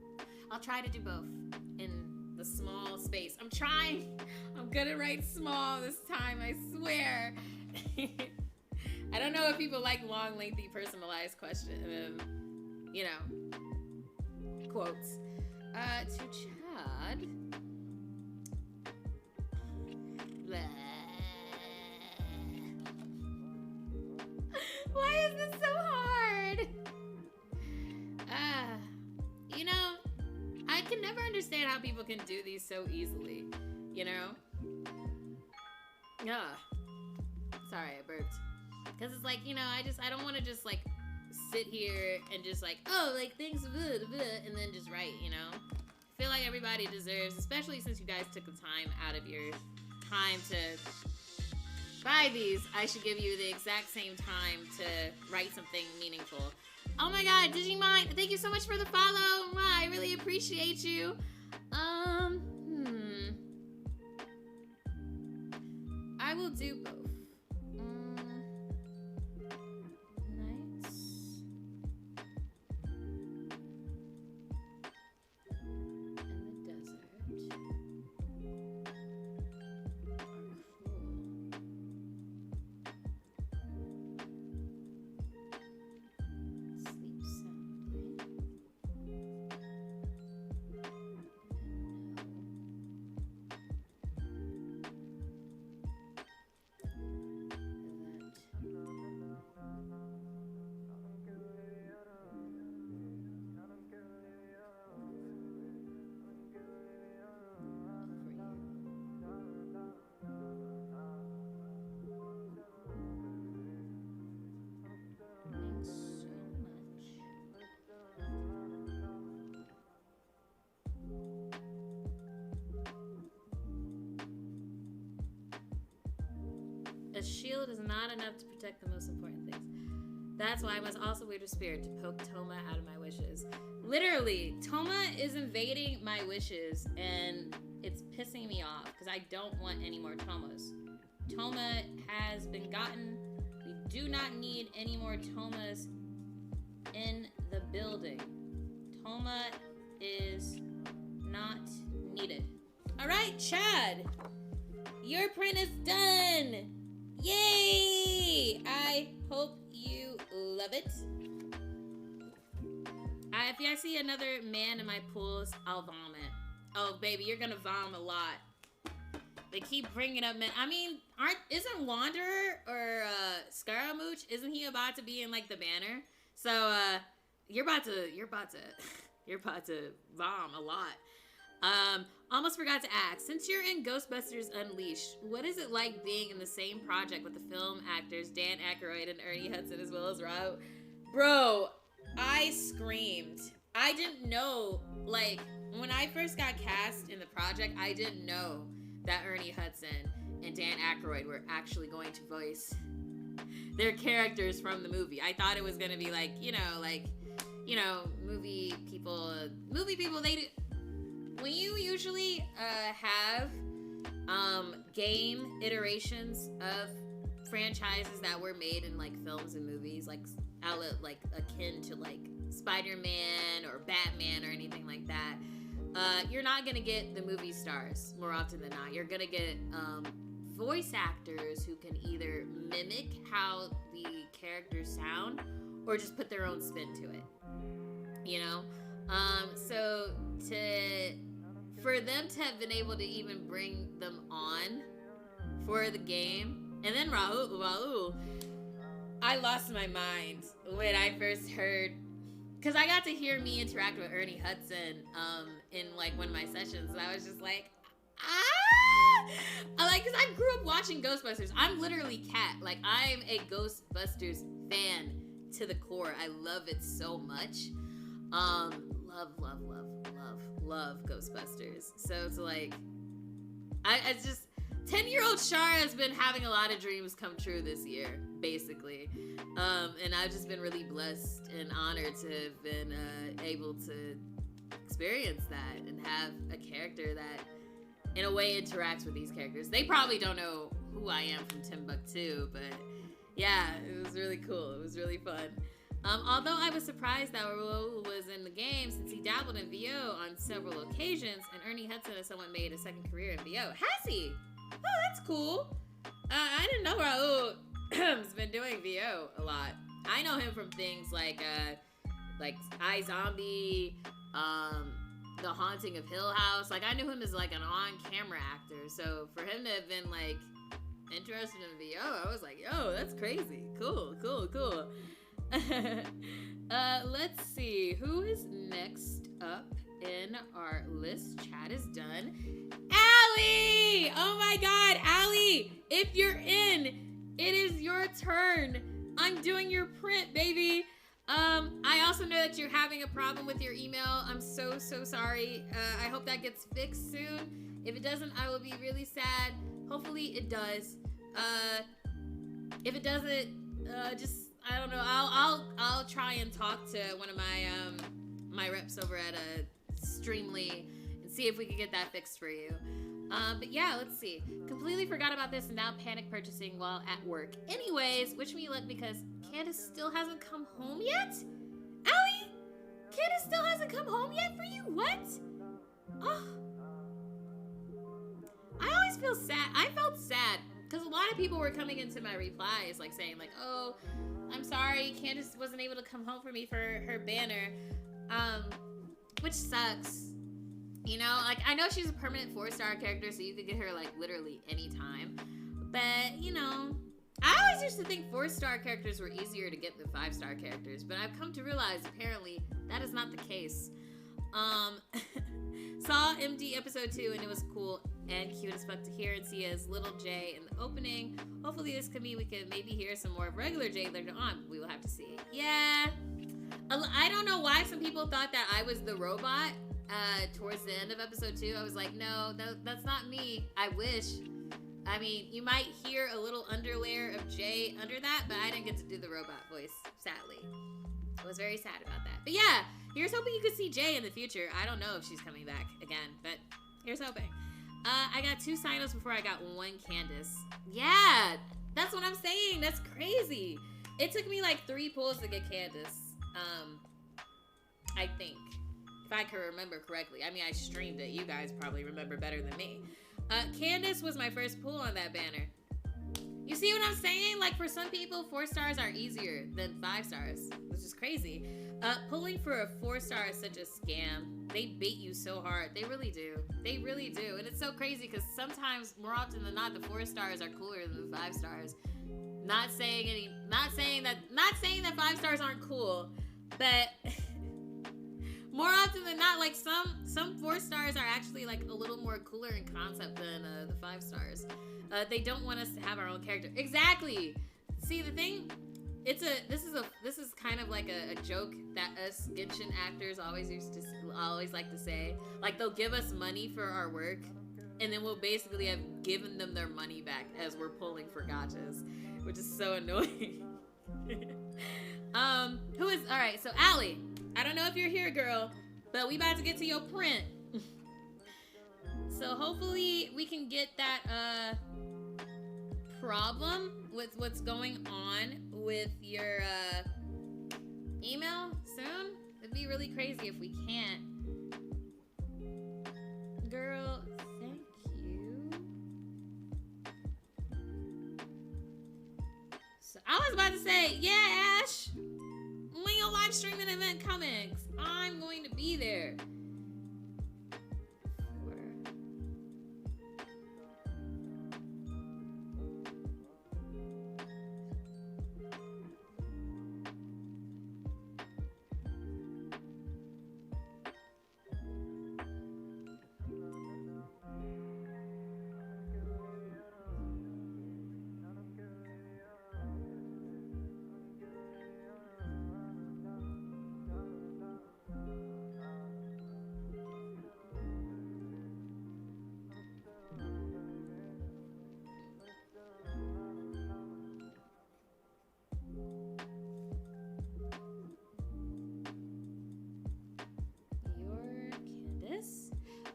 I'll try to do both in the small space. I'm trying. I'm gonna write small this time, I swear. I don't know if people like long, lengthy, personalized questions, quotes. To Chad. Blah. Why is this so hard? I can never understand how people can do these so easily, Sorry, I burped. Because it's like, I don't want to just like sit here and just like, things, blah, blah, and then just write, I feel like everybody deserves, especially since you guys took the time out of your time to buy these, I should give you the exact same time to write something meaningful. Oh my god, Digimon, thank you so much for the follow. I really appreciate you. I will do both. A shield is not enough to protect the most important things. That's why I must also wield a spirit to poke Toma out of my wishes. Literally, Toma is invading my wishes and it's pissing me off because I don't want any more Tomas. Toma has been gotten. We do not need any more Tomas in the building. Toma is not needed. All right, Chad, your print is done. Yay! I hope you love it. If I see another man in my pools, I'll vomit. Oh, baby, you're gonna vom a lot. They keep bringing up men. I mean, isn't Wanderer or Scaramouche? Isn't he about to be in like the banner? So you're about to bomb a lot. Almost forgot to ask. Since you're in Ghostbusters Unleashed, what is it like being in the same project with the film actors Dan Aykroyd and Ernie Hudson as well as Rob? Bro, I screamed. I didn't know, like, when I first got cast in the project, I didn't know that Ernie Hudson and Dan Aykroyd were actually going to voice their characters from the movie. I thought it was gonna be like, movie people, they do. When you usually have game iterations of franchises that were made in like films and movies, like akin to like Spider-Man or Batman or anything like that, you're not gonna get the movie stars more often than not. You're gonna get voice actors who can either mimic how the characters sound or just put their own spin to it. So for them to have been able to even bring them on for the game, and then Raul, I lost my mind when I first heard, because I got to hear me interact with Ernie Hudson in like one of my sessions, and I was just like, because I grew up watching Ghostbusters. I'm literally Kat. Like, I'm a Ghostbusters fan to the core. I love it so much. Love Ghostbusters. So it's like, it's just 10-year-old Shara has been having a lot of dreams come true this year, basically. And I've just been really blessed and honored to have been able to experience that and have a character that in a way interacts with these characters. They probably don't know who I am from Timbuktu, but yeah, it was really cool. It was really fun. Although I was surprised that Raul was in the game since he dabbled in VO on several occasions, and Ernie Hudson has someone made a second career in VO. Has he? Oh, that's cool. I didn't know Raul has been doing VO a lot. I know him from things like iZombie, The Haunting of Hill House. Like, I knew him as like an on-camera actor. So for him to have been like interested in VO, I was like, yo, that's crazy. Cool. Let's see who is next up in our list. Chat is done. Allie! Oh my god, Allie! If you're in, it is your turn. I'm doing your print, baby. I also know that you're having a problem with your email. I'm so sorry. I hope that gets fixed soon. If it doesn't, I will be really sad. Hopefully it does. If it doesn't, just, I don't know. I'll try and talk to one of my reps over at Streamily and see if we can get that fixed for you. But yeah, let's see. Completely forgot about this and now panic purchasing while at work. Anyways, wish me luck because Candace still hasn't come home yet? Allie? Candace still hasn't come home yet for you? What? Oh. I always feel sad. I felt sad because a lot of people were coming into my replies like saying like, oh, I'm sorry, Candace wasn't able to come home for me for her banner. Which sucks. You know, like, I know she's a permanent 4-star character, so you could get her, like, literally anytime. But, you know, I always used to think 4-star characters were easier to get than 5-star characters, but I've come to realize, apparently, that is not the case. Saw MD episode 2, and it was cool and cute as fuck to hear and see as little J in the opening. Hopefully this could mean we could maybe hear some more of regular J later on. We will have to see. Yeah. I don't know why some people thought that I was the robot. Towards the end of episode 2, I was like, no, that's not me. I wish. I mean, you might hear a little underlayer of Jay under that, but I didn't get to do the robot voice, sadly. I was very sad about that. But yeah, here's hoping you could see Jay in the future. I don't know if she's coming back again, but here's hoping. I got 2 sign-ups before I got 1 Candace. Yeah, that's what I'm saying. That's crazy. It took me like 3 pulls to get Candace. I think. If I can remember correctly. I mean, I streamed it. You guys probably remember better than me. Candace was my first pull on that banner. You see what I'm saying? Like, for some people, 4 stars are easier than 5 stars, which is crazy. Pulling for a 4-star is such a scam. They bait you so hard. They really do. They really do. And it's so crazy because sometimes, more often than not, the 4 stars are cooler than the 5 stars. Not saying that 5 stars aren't cool, but more often than not, like some 4 stars are actually like a little more cooler in concept than the 5 stars. They don't want us to have our own character. Exactly. See, the thing, this is kind of like a joke that us Genshin actors always like to say. Like, they'll give us money for our work, and then we'll basically have given them their money back as we're pulling for gachas, which is so annoying. Alright, so Allie, I don't know if you're here, girl, but we about to get to your print. So hopefully we can get that problem with what's going on with your email soon. It'd be really crazy if we can't. Girl, thank you. So I was about to say, yeah, Ash, when your live streaming event coming, I'm going to be there.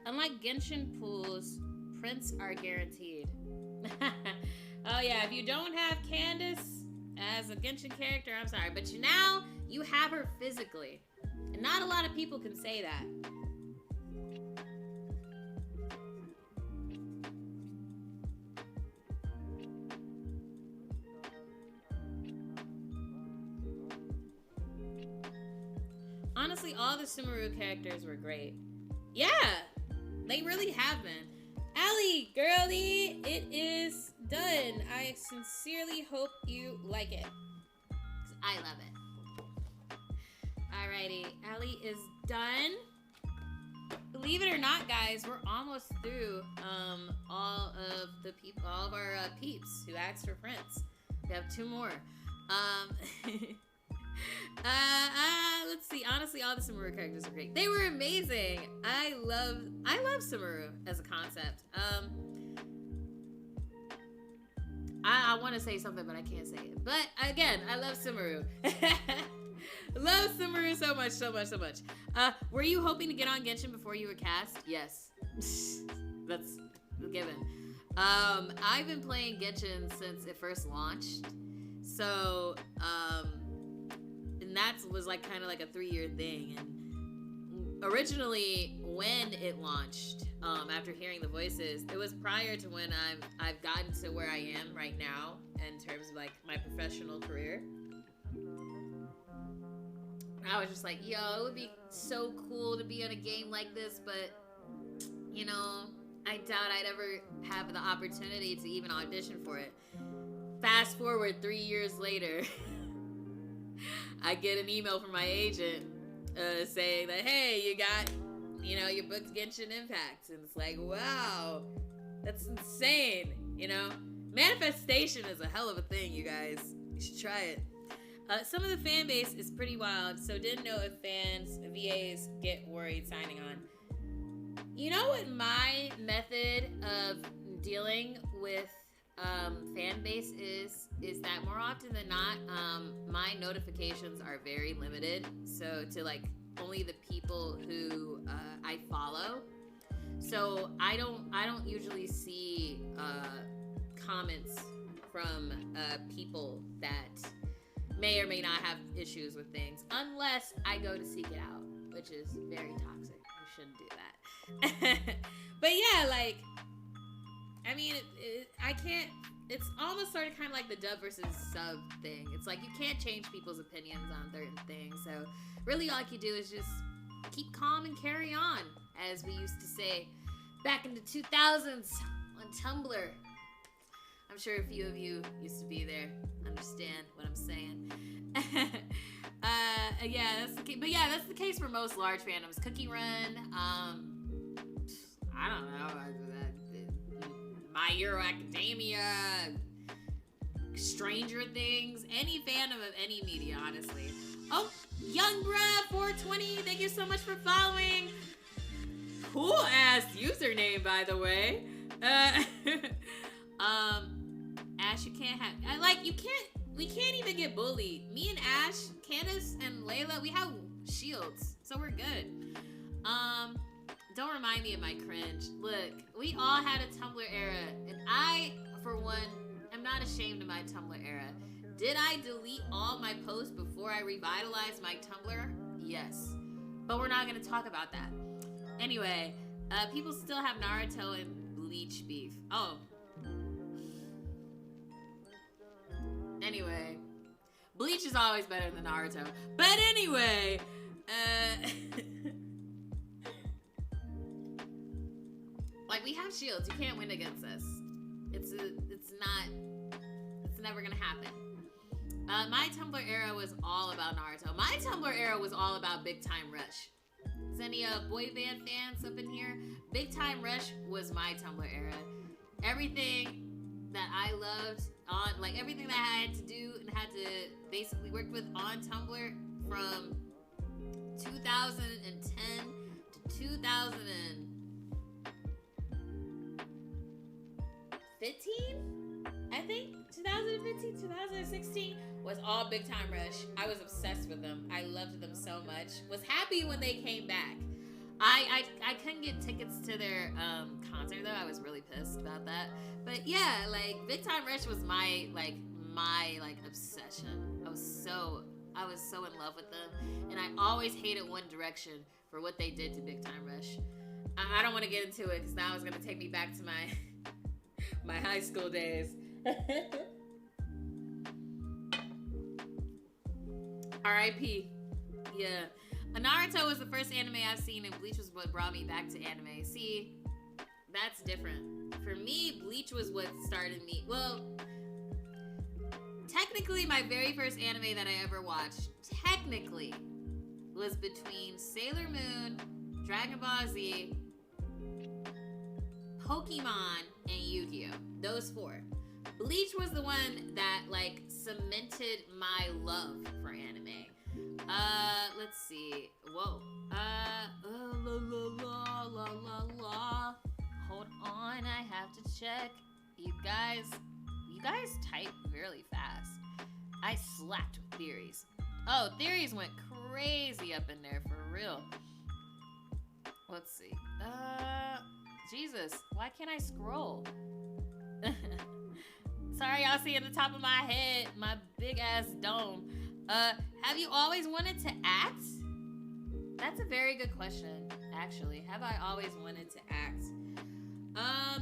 Unlike Genshin pools, prints are guaranteed. Oh yeah, if you don't have Candace as a Genshin character, I'm sorry, but now you have her physically. And not a lot of people can say that. Honestly, all the Sumeru characters were great. Yeah! They really have been. Allie, girlie, it is done. I sincerely hope you like it. 'Cause I love it. Alrighty, Allie is done. Believe it or not, guys, we're almost through all of our peeps who asked for prints. We have 2 more. Let's see. Honestly, all the Sumeru characters are great. They were amazing. I love Sumeru as a concept. I want to say something, but I can't say it. But again, I love Sumeru. Love Sumeru so much, so much, so much. Were you hoping to get on Genshin before you were cast? Yes. That's a given. I've been playing Genshin since it first launched. So, and that was like kind of like a 3-year thing. And originally, when it launched, after hearing the voices, it was prior to when I've gotten to where I am right now in terms of like my professional career. I was just like, yo, it would be so cool to be on a game like this, but you know, I doubt I'd ever have the opportunity to even audition for it. Fast forward 3 years later, I get an email from my agent saying that, hey, you booked Genshin Impact. And it's like, wow, that's insane, you know? Manifestation is a hell of a thing, you guys. You should try it. Some of the fan base is pretty wild, so didn't know if VAs get worried signing on. You know what my method of dealing with fan base is that more often than not, my notifications are very limited. So to like only the people who I follow. So I don't usually see comments from people that may or may not have issues with things, unless I go to seek it out, which is very toxic. You shouldn't do that. But yeah, like, I mean, I can't, it's almost sort of kind of like the dub versus sub thing. It's like you can't change people's opinions on certain things. So really all you do is just keep calm and carry on, as we used to say back in the 2000s on Tumblr. I'm sure a few of you used to be there, understand what I'm saying. Yeah, that's the case. But yeah, that's the case for most large fandoms. Cookie Run, I don't know, My Hero Academia, Stranger Things, any fandom of any media, honestly. Oh, Young Bruh 420, thank you so much for following. Cool ass username, by the way. Ash, you can't have, we can't even get bullied. Me and Ash, Candace, and Layla, we have shields, so we're good. Don't remind me of my cringe. Look, we all had a Tumblr era, and I, for one, am not ashamed of my Tumblr era. Did I delete all my posts before I revitalized my Tumblr? Yes. But we're not gonna talk about that. Anyway, people still have Naruto and Bleach beef. Oh. Anyway, Bleach is always better than Naruto. But anyway, like, we have shields. You can't win against us. It's never gonna happen. My Tumblr era was all about Naruto. My Tumblr era was all about Big Time Rush. Is any boy band fans up in here? Big Time Rush was my Tumblr era. Everything that I loved on, like, everything that I had to do and had to basically work with on Tumblr from 2010 to 2015, I think. 2015, 2016 was all Big Time Rush. I was obsessed with them. I loved them so much. Was happy when they came back. I couldn't get tickets to their concert though. I was really pissed about that. But yeah, like, Big Time Rush was my obsession. I was so in love with them, and I always hated One Direction for what they did to Big Time Rush. I don't want to get into it because now it's gonna take me back to my my high school days. R.I.P. Yeah. Naruto was the first anime I've seen, and Bleach was what brought me back to anime. See, that's different. For me, Bleach was what started me. Well, technically, my very first anime that I ever watched, technically, was between Sailor Moon, Dragon Ball Z, Pokemon, and Yu-Gi-Oh! Those four. Bleach was the one that, like, cemented my love for anime. Let's see. Whoa. Hold on, I have to check. You guys type really fast. I slapped with theories. Oh, theories went crazy up in there, for real. Let's see. Jesus, why can't I scroll? Sorry, y'all see at the top of my head, my big ass dome. Have you always wanted to act? That's a very good question, actually. Have I always wanted to act?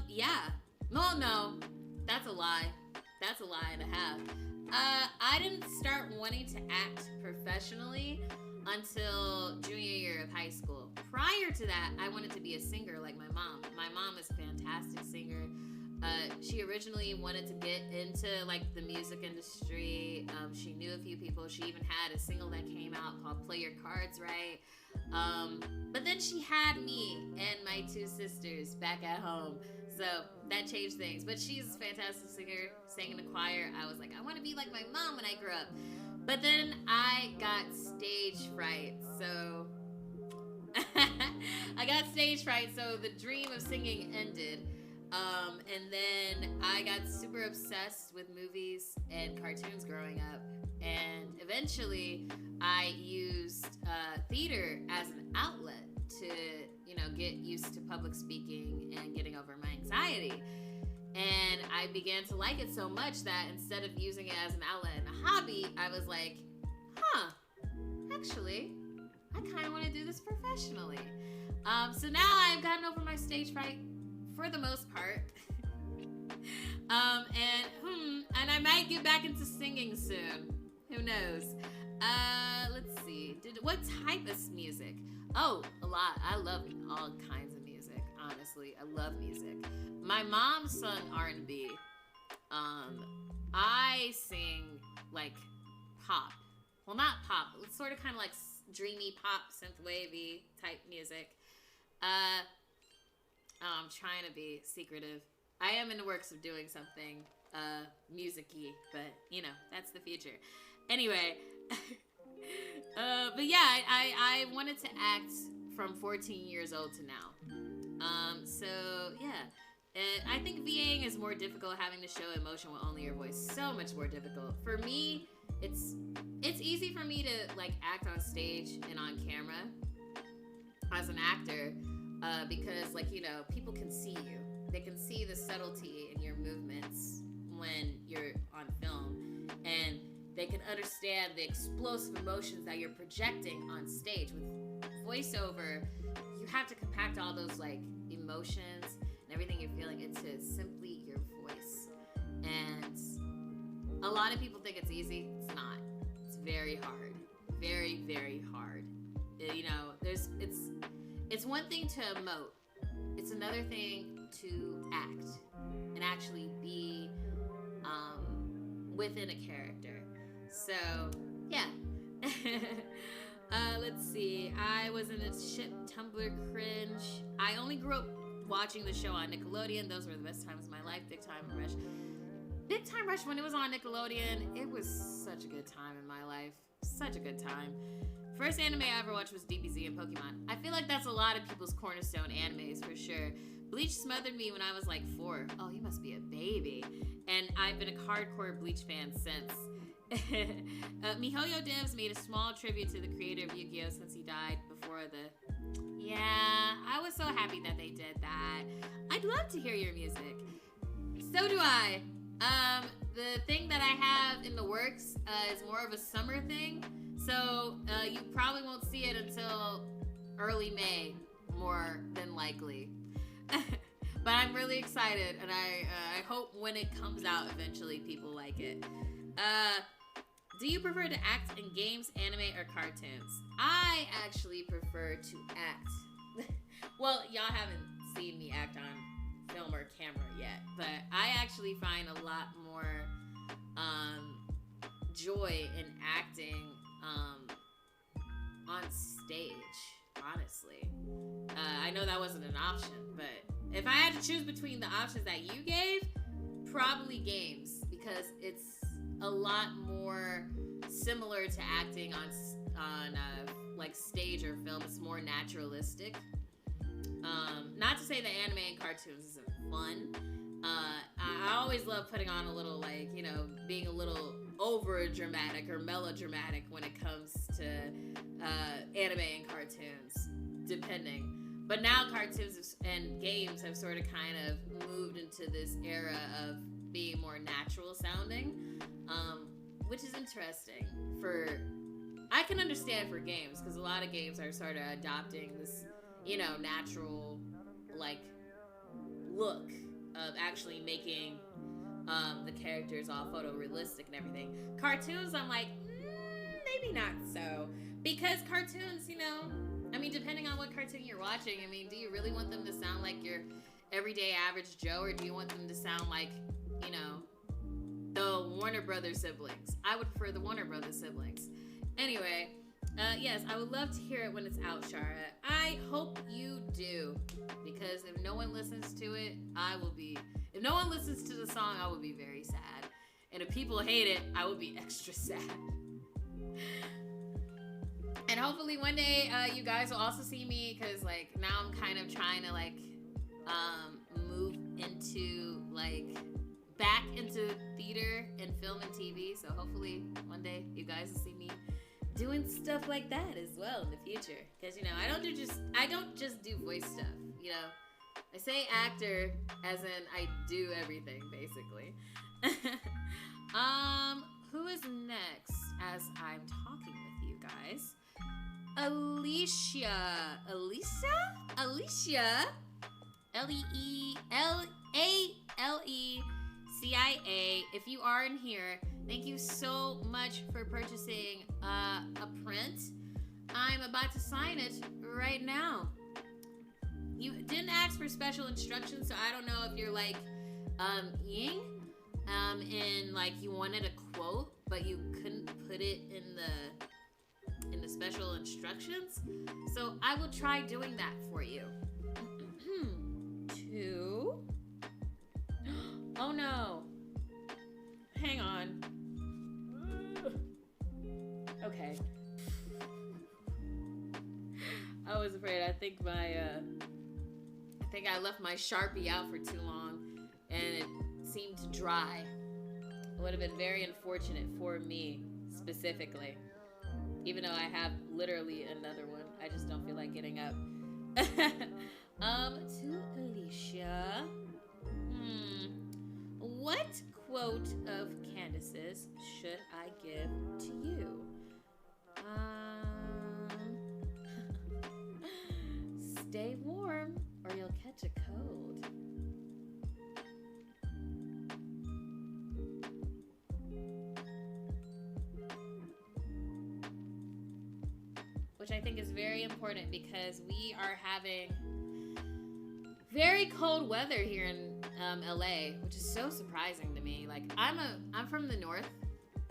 Yeah. No, that's a lie. That's a lie and a half. I didn't start wanting to act professionally until junior year of high school. Prior to that, I wanted to be a singer like my mom. My mom is a fantastic singer. She originally wanted to get into, like, the music industry. She knew a few people. She even had a single that came out called Play Your Cards Right. But then she had me and my two sisters back at home. So that changed things. But she's a fantastic singer, sang in the choir. I was like, I want to be like my mom when I grew up. But then I got stage fright. So I got stage fright. So the dream of singing ended. And then I got super obsessed with movies and cartoons growing up. And eventually I used theater as an outlet to, get used to public speaking and getting over my anxiety. And I began to like it so much that instead of using it as an outlet and a hobby, I was like, actually, I kind of want to do this professionally. So now I've gotten over my stage fright for the most part. And I might get back into singing soon. Who knows? Let's see. What type of music? Oh, a lot. I love all kinds of music. Honestly, I love music. My mom sung R&B. I sing like pop. Well, not pop. It's sort of kind of like dreamy pop, synthwavy type music. I'm trying to be secretive. I am in the works of doing something music-y, but you know, that's the future. Anyway, but yeah, I wanted to act from 14 years old to now. So yeah, I think VAing is more difficult, having to show emotion with only your voice. So much more difficult. For me, it's easy for me to like act on stage and on camera as an actor, because like, you know, people can see you. They can see the subtlety in your movements when you're on film, and they can understand the explosive emotions that you're projecting on stage. With voiceover, you have to compact all those like emotions and everything you're feeling into simply your voice. And a lot of people think it's easy. It's not. It's very hard. Very, very hard. You know, it's one thing to emote. It's another thing to act and actually be within a character. So, yeah. Let's see. I was in a ship Tumblr cringe. I only grew up watching the show on Nickelodeon. Those were the best times of my life. Big Time Rush. Big Time Rush, when it was on Nickelodeon, it was such a good time in my life. Such a good time. First anime I ever watched was DBZ and Pokemon. I feel like that's a lot of people's cornerstone animes for sure. Bleach smothered me when I was like 4. Oh, you must be a baby. And I've been a hardcore Bleach fan since. MiHoYo Devs made a small tribute to the creator of Yu-Gi-Oh! Since he died before the... Yeah, I was so happy that they did that. I'd love to hear your music. So do I. The thing that I have in the works is more of a summer thing. So you probably won't see it until early May, more than likely. But I'm really excited, and I hope when it comes out eventually people like it. Do you prefer to act in games, anime, or cartoons? I actually prefer to act. Well, y'all haven't seen me act on film or camera yet, but I actually find a lot more joy in acting on stage, honestly. I know that wasn't an option, but if I had to choose between the options that you gave, probably games, because it's a lot more similar to acting on like stage or film. It's more naturalistic. Not to say that anime and cartoons isn't fun. I always love putting on a little, like, you know, being a little over dramatic or melodramatic when it comes to anime and cartoons, depending. But now cartoons and games have sort of kind of moved into this era of being more natural sounding, which is interesting. I can understand for games, because a lot of games are sort of adopting this, you know, natural, like, look of actually making the characters all photorealistic and everything. Cartoons, I'm like, maybe not so. Because cartoons, you know, I mean, depending on what cartoon you're watching, I mean, do you really want them to sound like your everyday average Joe, or do you want them to sound like, you know, the Warner Brothers siblings? I would prefer the Warner Brothers siblings. Anyway, yes, I would love to hear it when it's out, Shara. I hope you do, because if no one listens to it, if no one listens to the song, I will be very sad. And if people hate it, I will be extra sad. And hopefully one day you guys will also see me, because like now I'm kind of trying to like move into like back into theater and film and TV. So hopefully one day you guys will see me doing stuff like that as well in the future. Because, you know, I don't just do voice stuff, you know. I say actor as in I do everything, basically. Who is next as I'm talking with you guys? Alicia. Lealecia. If you are in here, Thank you so much for purchasing a print. I'm about to sign it right now. You didn't ask for special instructions, so I don't know if you're like Ying, and like you wanted a quote, but you couldn't put it in the special instructions. So I will try doing that for you. 2. Oh no. Hang on. Okay. I was afraid. I think I left my Sharpie out for too long and it seemed to dry. It would have been very unfortunate for me specifically. Even though I have literally another one. I just don't feel like getting up. To Alicia. What quote of Candace's should I give to you? Stay warm or you'll catch a cold. Which I think is very important because we are having very cold weather here in LA, which is so surprising to me. Like I'm from the north.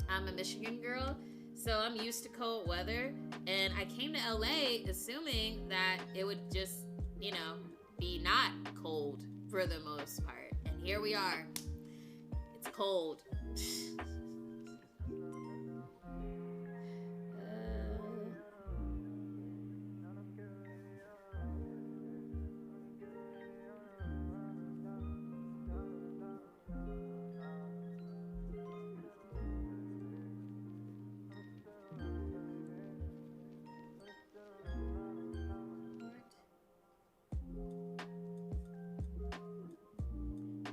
I'm a Michigan girl, so I'm used to cold weather, and I came to LA assuming that it would just, you know, be not cold for the most part. And here we are. It's cold.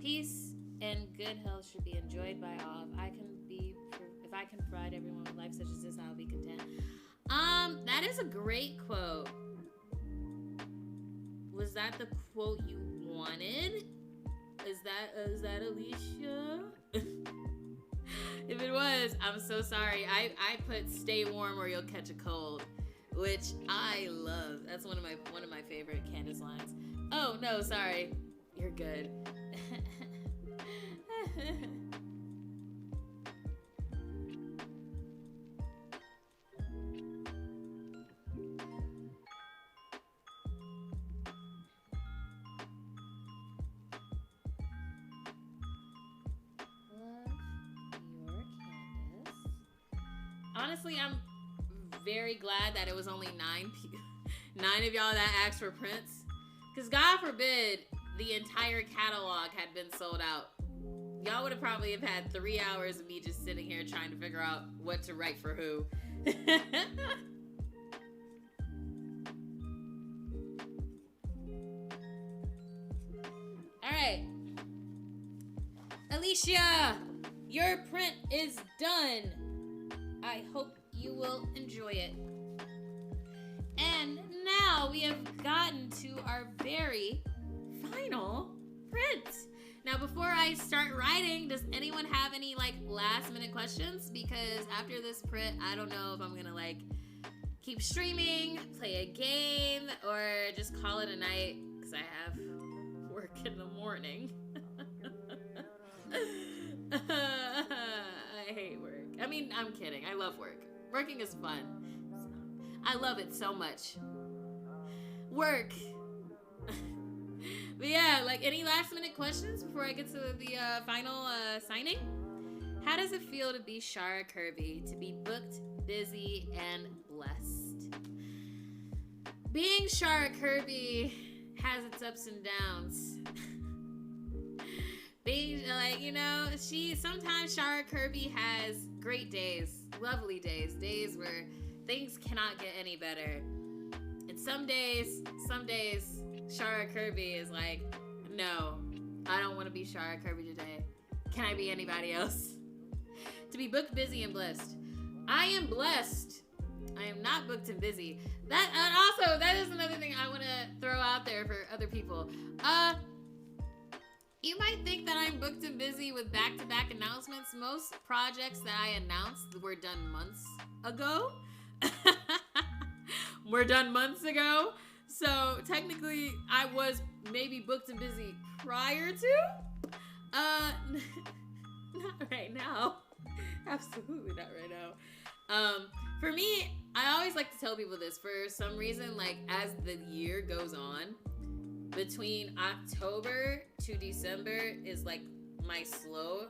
Peace and good health should be enjoyed by all. If I can provide everyone with life such as this, I'll be content. That is a great quote. Was that the quote you wanted? Is that Alicia? If it was, I'm so sorry. I put stay warm or you'll catch a cold, which I love. That's one of my favorite Candace lines. Oh no, sorry. You're good. Honestly, I'm very glad that it was only 9 of y'all that asked for prints. Because God forbid the entire catalog had been sold out. Y'all would have probably have had 3 hours of me just sitting here trying to figure out what to write for who. Alright. Alicia, your print is done. I hope you will enjoy it. And now we have gotten to our very final print. Now, before I start writing, does anyone have any like last minute questions? Because after this print, I don't know if I'm gonna like keep streaming, play a game, or just call it a night because I have work in the morning. I hate work. I mean, I'm kidding. I love work. Working is fun. I love it so much. Work. But yeah, like any last minute questions before I get to the final signing? How does it feel to be Shara Kirby, to be booked, busy, and blessed? Being Shara Kirby has its ups and downs. Being like, you know, sometimes Shara Kirby has great days, lovely days, days where things cannot get any better. And some days, Shara Kirby is like, no, I don't want to be Shara Kirby today. Can I be anybody else? To be booked, busy, and blessed. I am blessed. I am not booked and busy. And also, that is another thing I want to throw out there for other people. You might think that I'm booked and busy with back-to-back announcements. Most projects that I announced were done months ago. So technically, I was maybe booked and busy prior to. Not right now. Absolutely not right now. For me, I always like to tell people this. For some reason, like as the year goes on, between October to December is like my slow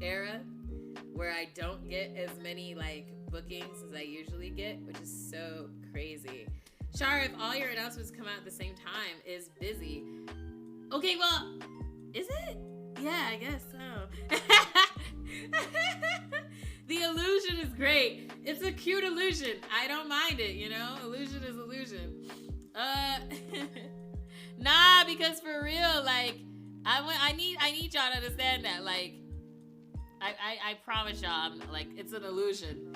era, where I don't get as many like bookings as I usually get, which is so crazy. Shara, if all your announcements come out at the same time, is busy. Okay, well, is it? Yeah, I guess so. The illusion is great. It's a cute illusion. I don't mind it, you know? Illusion is illusion. Nah, because for real, like, I need y'all to understand that. Like, I promise y'all, I'm, like, it's an illusion.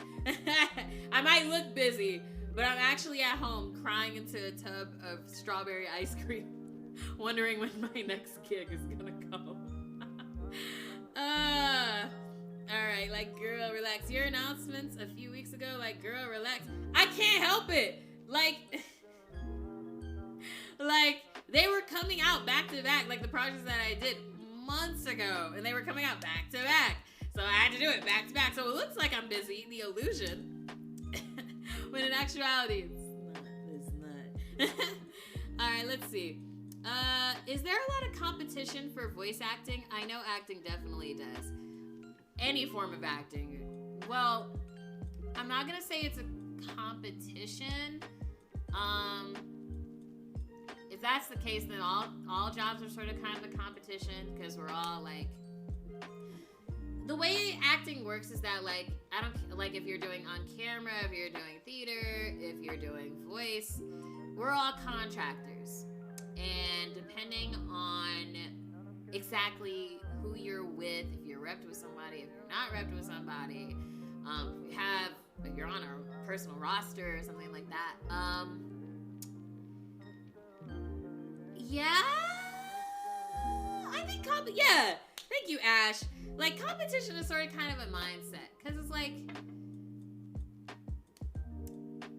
I might look busy, but I'm actually at home crying into a tub of strawberry ice cream, wondering when my next gig is gonna come. Alright, like, girl, relax. Your announcements a few weeks ago, like, girl, relax. I can't help it. Like, they were coming out back to back, like the projects that I did months ago, and they were coming out back to back. So I had to do it back to back. So it looks like I'm busy, the illusion. When in actuality, it's not. Alright, let's see. Is there a lot of competition for voice acting? I know acting definitely does. Any form of acting. Well, I'm not gonna say it's a competition. If that's the case, then all jobs are sort of kind of a competition, because we're all like, the way acting works is that like, I don't like if you're doing on camera, if you're doing theater, if you're doing voice, we're all contractors. And depending on exactly who you're with, if you're repped with somebody, if you're not repped with somebody, if you're on a personal roster or something like that, yeah, I think yeah, thank you, Ash. Like, competition is sort of kind of a mindset, because it's like,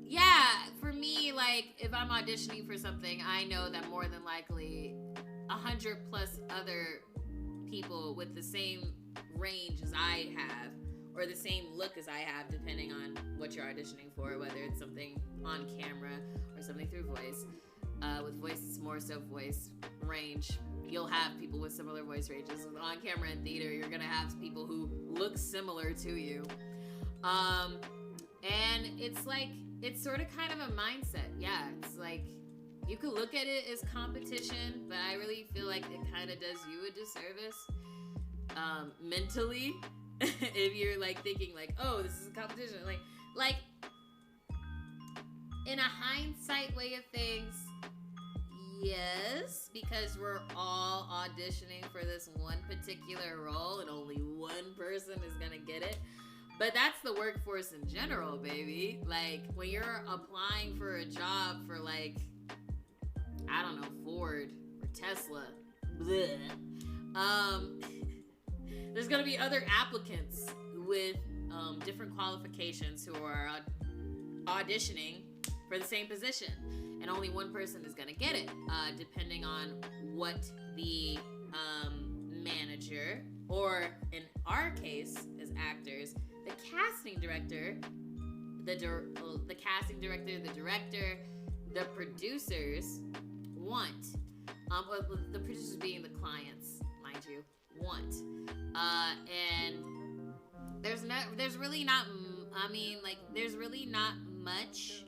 yeah, for me, like, if I'm auditioning for something, I know that more than likely 100 plus other people with the same range as I have, or the same look as I have, depending on what you're auditioning for, whether it's something on camera or something through voice. With voice, it's more so voice range. You'll have people with similar voice ranges. On camera and theater, you're gonna have people who look similar to you. And it's like, it's sort of kind of a mindset. Yeah, it's like, you could look at it as competition, but I really feel like it kind of does you a disservice mentally. If you're like thinking like, oh, this is a competition. Like in a hindsight way of things, yes, because we're all auditioning for this one particular role and only one person is gonna get it. But that's the workforce in general, baby. Like, when you're applying for a job for, like, I don't know, Ford or Tesla, bleh, there's gonna be other applicants with different qualifications who are auditioning for the same position, and only one person is gonna get it, depending on what the manager, or in our case as actors, the casting director, the director, the producers want, the producers being the clients, mind you, want, and there's really not much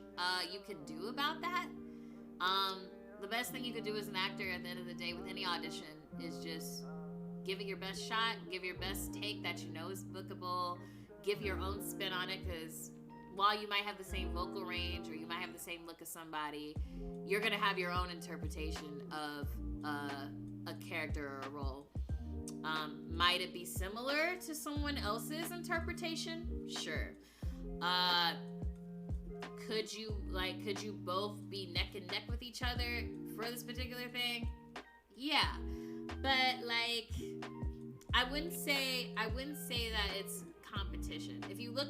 you can do about that. The best thing you could do as an actor at the end of the day with any audition is just give it your best shot, give your best take that you know is bookable, give your own spin on it, because while you might have the same vocal range or you might have the same look as somebody, you're gonna have your own interpretation of a character or a role. Might it be similar to someone else's interpretation? Sure. Could you both be neck and neck with each other for this particular thing? Yeah. But like, I wouldn't say that it's competition. If you look,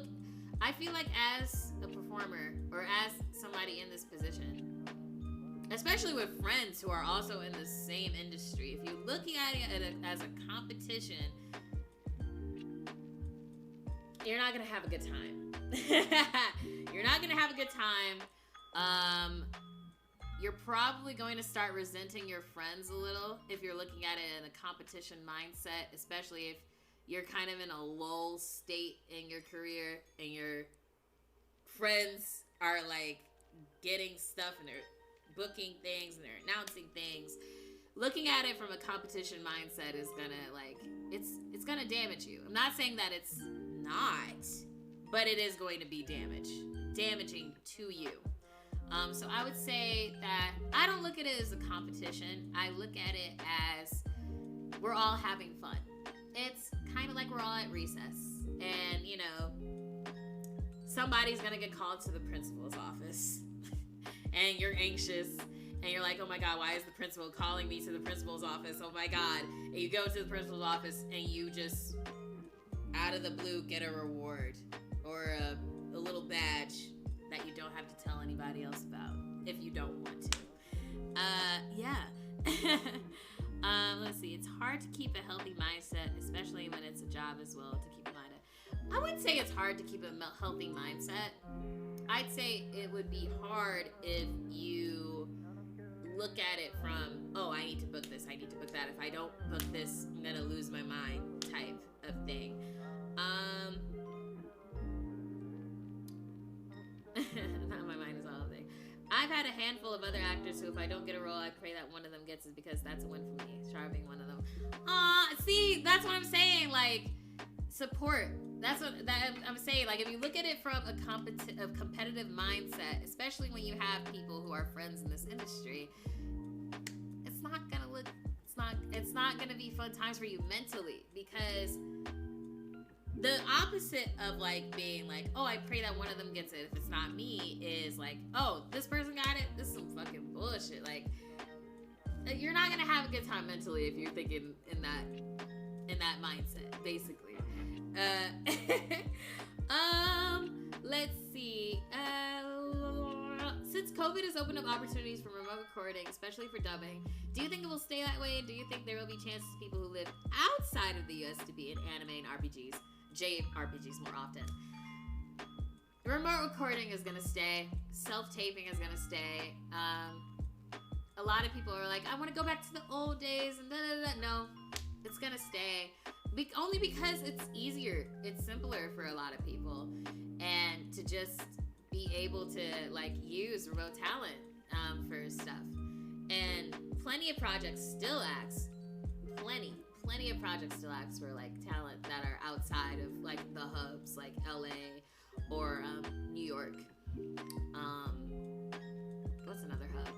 I feel like as a performer or as somebody in this position, especially with friends who are also in the same industry, if you're looking at it as a competition, you're not gonna have a good time. You're not gonna have a good time. You're probably going to start resenting your friends a little if you're looking at it in a competition mindset, especially if you're kind of in a lull state in your career and your friends are like getting stuff and they're booking things and they're announcing things. Looking at it from a competition mindset is gonna like, it's gonna damage you. I'm not saying that it's not, but it is going to be damaging to you. So I would say that I don't look at it as a competition. I look at it as we're all having fun. It's kind of like we're all at recess, and you know, somebody's gonna get called to the principal's office, and you're anxious, and you're like, oh my God, why is the principal calling me to the principal's office? Oh my God. And you go to the principal's office and you just, out of the blue, get a reward or a little badge that you don't have to tell anybody else about if you don't want to. Yeah. Let's see. It's hard to keep a healthy mindset, especially when it's a job as well, to keep in mind it. I wouldn't say it's hard to keep a healthy mindset. I'd say it would be hard if you look at it from, oh, I need to book this, I need to book that. If I don't book this, I'm gonna lose my mind type of thing. Not my mind is all of it. I've had a handful of other actors who, if I don't get a role, I pray that one of them gets it because that's a win for me. Shara being one of them. See, that's what I'm saying. Like, support. That's what I'm saying. Like, if you look at it from a competitive mindset, especially when you have people who are friends in this industry, it's not gonna be fun times for you mentally, because the opposite of like being like, oh, I pray that one of them gets it if it's not me, is like, oh, this person got it, this is some fucking bullshit. Like, you're not gonna have a good time mentally if you're thinking in that mindset, basically. Let's see. Since COVID has opened up opportunities for remote recording, especially for dubbing, do you think it will stay that way? Do you think there will be chances people who live outside of the US to be in anime and RPGs, JRPGs more often? Remote recording is gonna stay. Self-taping is gonna stay. A lot of people are like, I want to go back to the old days and da-da-da. No, it's gonna stay. Only because it's easier, it's simpler for a lot of people, and to just be able to like use remote talent for stuff. And plenty of projects still ask, plenty of projects still ask for like talent that are outside of like the hubs, like LA or New York. What's another hub?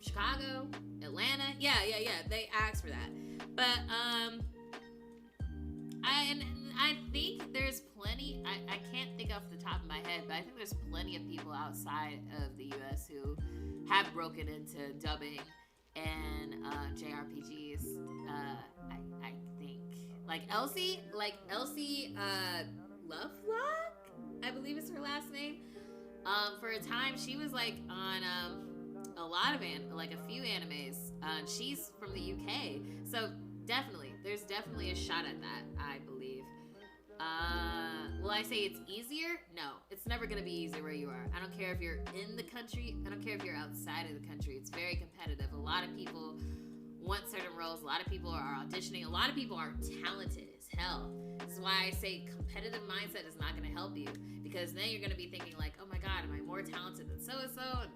Chicago, Atlanta. Yeah. They ask for that, but I think there's plenty, I can't think off the top of my head, but I think there's plenty of people outside of the US who have broken into dubbing and JRPGs. I think like Elsie Lovelock, I believe is her last name. For a time she was like on a lot of a few animes. She's from the UK, so there's definitely a shot at that, I believe. Will I say it's easier? No, it's never gonna be easier where you are. I don't care if you're in the country, I don't care if you're outside of the country. It's very competitive. A lot of people want certain roles, a lot of people are auditioning, a lot of people are talented as hell. This is why I say competitive mindset is not gonna help you, because then you're gonna be thinking like, oh my God, am I more talented than so-and-so?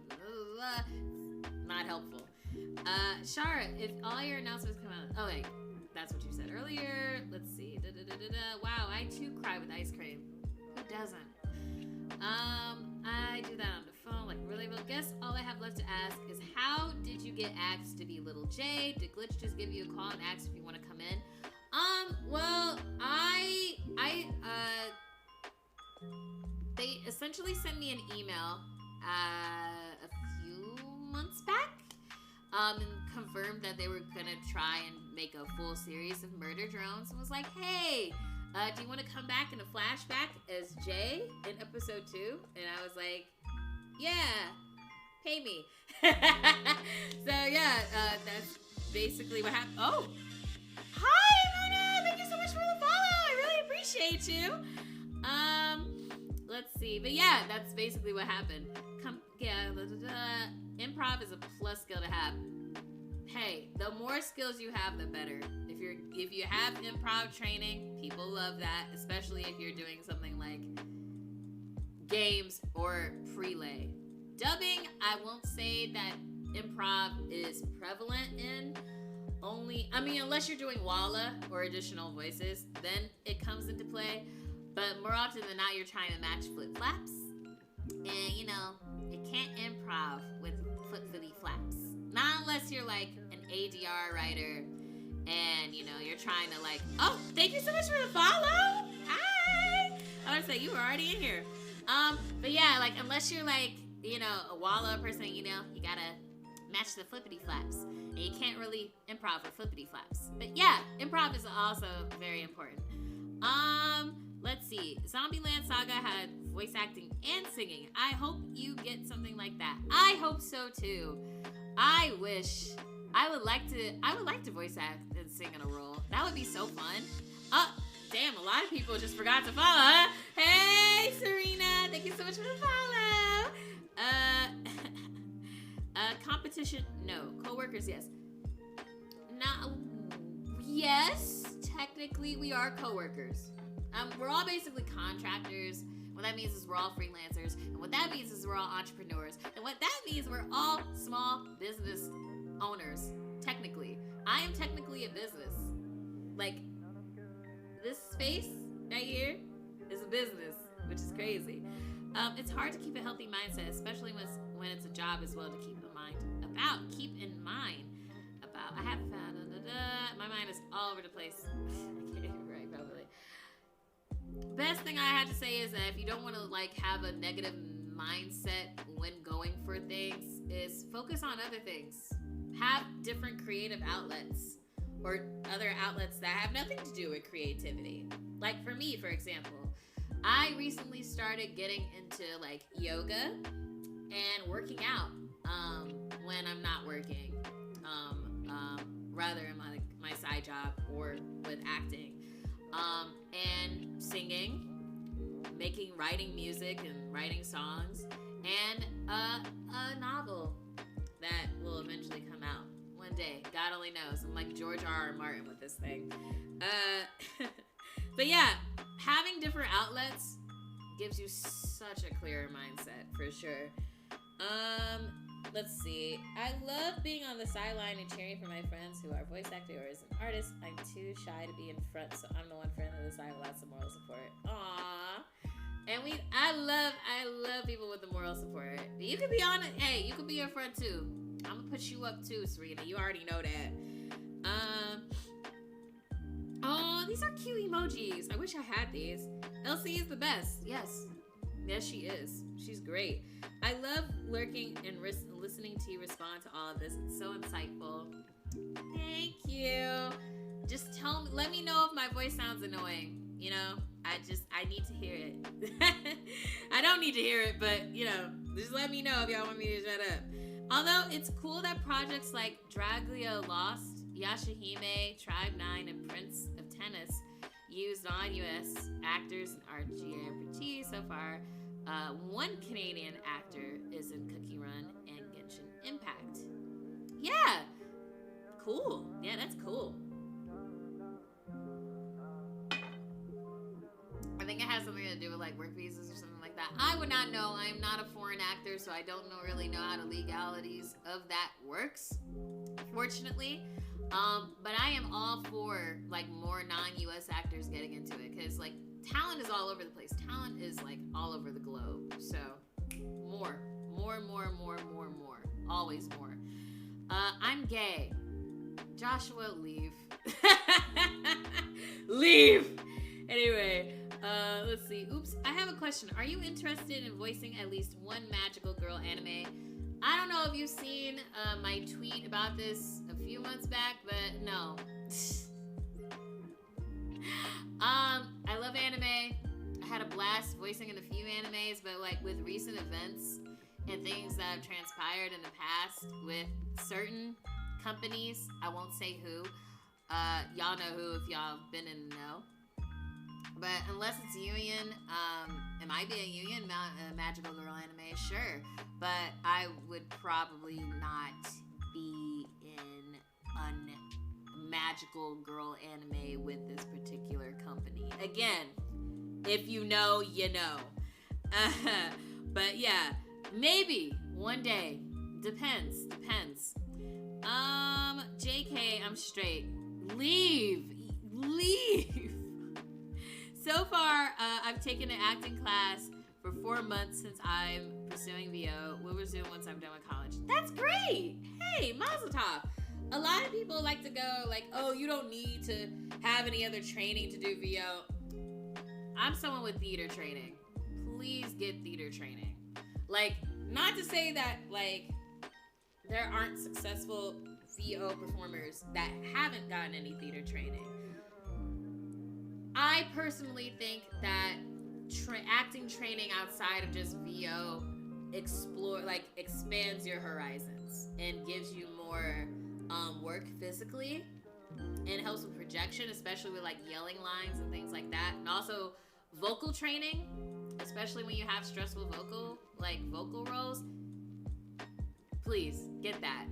Not helpful. Shara, if all your announcements come out, oh wait, that's what you said earlier. Let's see. Wow, I too cry with ice cream. Who doesn't? I do that on the phone. Like, really? Well, guess all I have left to ask is, how did you get asked to be Little J? Did Glitch just give you a call and ask if you want to come in? Well, they essentially sent me an email a few months back. confirmed that they were gonna try and make a full series of Murder Drones and was like, hey, do you want to come back in a flashback as Jay in episode 2? And I was like, yeah, pay me. So yeah, that's basically what happened. Oh, hi, Mona! Thank you so much for the follow. I really appreciate you. Let's see, but yeah, that's basically what happened. Improv is a plus skill to have. Hey, the more skills you have, the better. If you have improv training, people love that, especially if you're doing something like games or prelay. Dubbing, I won't say that improv is prevalent in. Unless you're doing walla or additional voices, then it comes into play. But more often than not, you're trying to match flip-flaps. And, you can't improv with flip-flippy flaps. Not unless you're like an ADR writer and, you're trying to oh, thank you so much for the follow. Hi. I was like, you were already in here. But yeah, unless you're a walla person, you gotta match the flippity flaps. And you can't really improv with flippity flaps. But yeah, improv is also very important. Let's see. Zombieland Saga had voice acting and singing. I hope you get something like that. I hope so too. I would like to voice act and sing in a role. That would be so fun. Damn, a lot of people just forgot to follow, huh? Hey, Serena, thank you so much for the follow. Competition, no. Co-workers, yes. Yes, technically we are co-workers. We're all basically contractors. What that means is we're all freelancers. And what that means is we're all entrepreneurs. And what that means we're all small business owners, technically. I am technically a business. This space right here is a business, which is crazy. It's hard to keep a healthy mindset, especially when it's a job as well, to keep in mind about. I haven't found, my mind is all over the place. I can't right, probably. Best thing I had to say is that if you don't want to have a negative mindset when going for things, is focus on other things. Have different creative outlets or other outlets that have nothing to do with creativity. Like for me, for example, I recently started getting into yoga and working out when I'm not working, rather in my side job or with acting, and singing, writing music and writing songs, and a novel that will eventually come out one day. God only knows. I'm like George R.R. Martin with this thing. But yeah, having different outlets gives you such a clearer mindset, for sure. Let's see. I love being on the sideline and cheering for my friends who are voice actors or as an artist. I'm too shy to be in front, so I'm the one friend on the side with lots of moral support. Aww. And I love people with the moral support. You could be on it. Hey, you could be in front too. I'm gonna put you up too, Serena. You already know that. Oh, these are cute emojis. I wish I had these. Elsie is the best. Yes, she is. She's great. I love lurking and listening to you respond to all of this. It's so insightful. Thank you. Just let me know if my voice sounds annoying. I need to hear it. I don't need to hear it, but just let me know if y'all want me to shut up. Although it's cool that projects like Draglia Lost, Yashahime, Tribe 9, and Prince of Tennis use non-US actors and RGMPT so far. One Canadian actor is in Cookie Run and Genshin Impact. Yeah, cool. Yeah, that's cool. I think it has something to do with work visas or something like that. I would not know. I am not a foreign actor, so I don't really know how the legalities of that works, fortunately. But I am all for more non-US actors getting into it, because talent is all over the place. Talent is all over the globe. So more. Always more. I'm gay. Joshua, leave. Leave. Anyway, let's see. Oops, I have a question. Are you interested in voicing at least one magical girl anime? I don't know if you've seen my tweet about this a few months back, but no. I love anime. I had a blast voicing in a few animes, but like with recent events and things that have transpired in the past with certain companies, I won't say who. Y'all know who if y'all been in the know. But unless it's Union, it might be a Union Magical Girl anime, sure. But I would probably not be in a Magical Girl anime with this particular company. Again, if you know, you know. But yeah, maybe one day. Depends. JK, I'm straight. Leave. So far, I've taken an acting class for 4 months since I'm pursuing VO. We'll resume once I'm done with college. That's great. Hey, Mazel Tov. A lot of people like to go like, oh, you don't need to have any other training to do VO. I'm someone with theater training. Please get theater training. Like, not to say that, like, there aren't successful VO performers that haven't gotten any theater training. I personally think that acting training outside of just VO expands your horizons and gives you more work physically and helps with projection, especially with like yelling lines and things like that. And also vocal training, especially when you have stressful vocal roles. Please get that.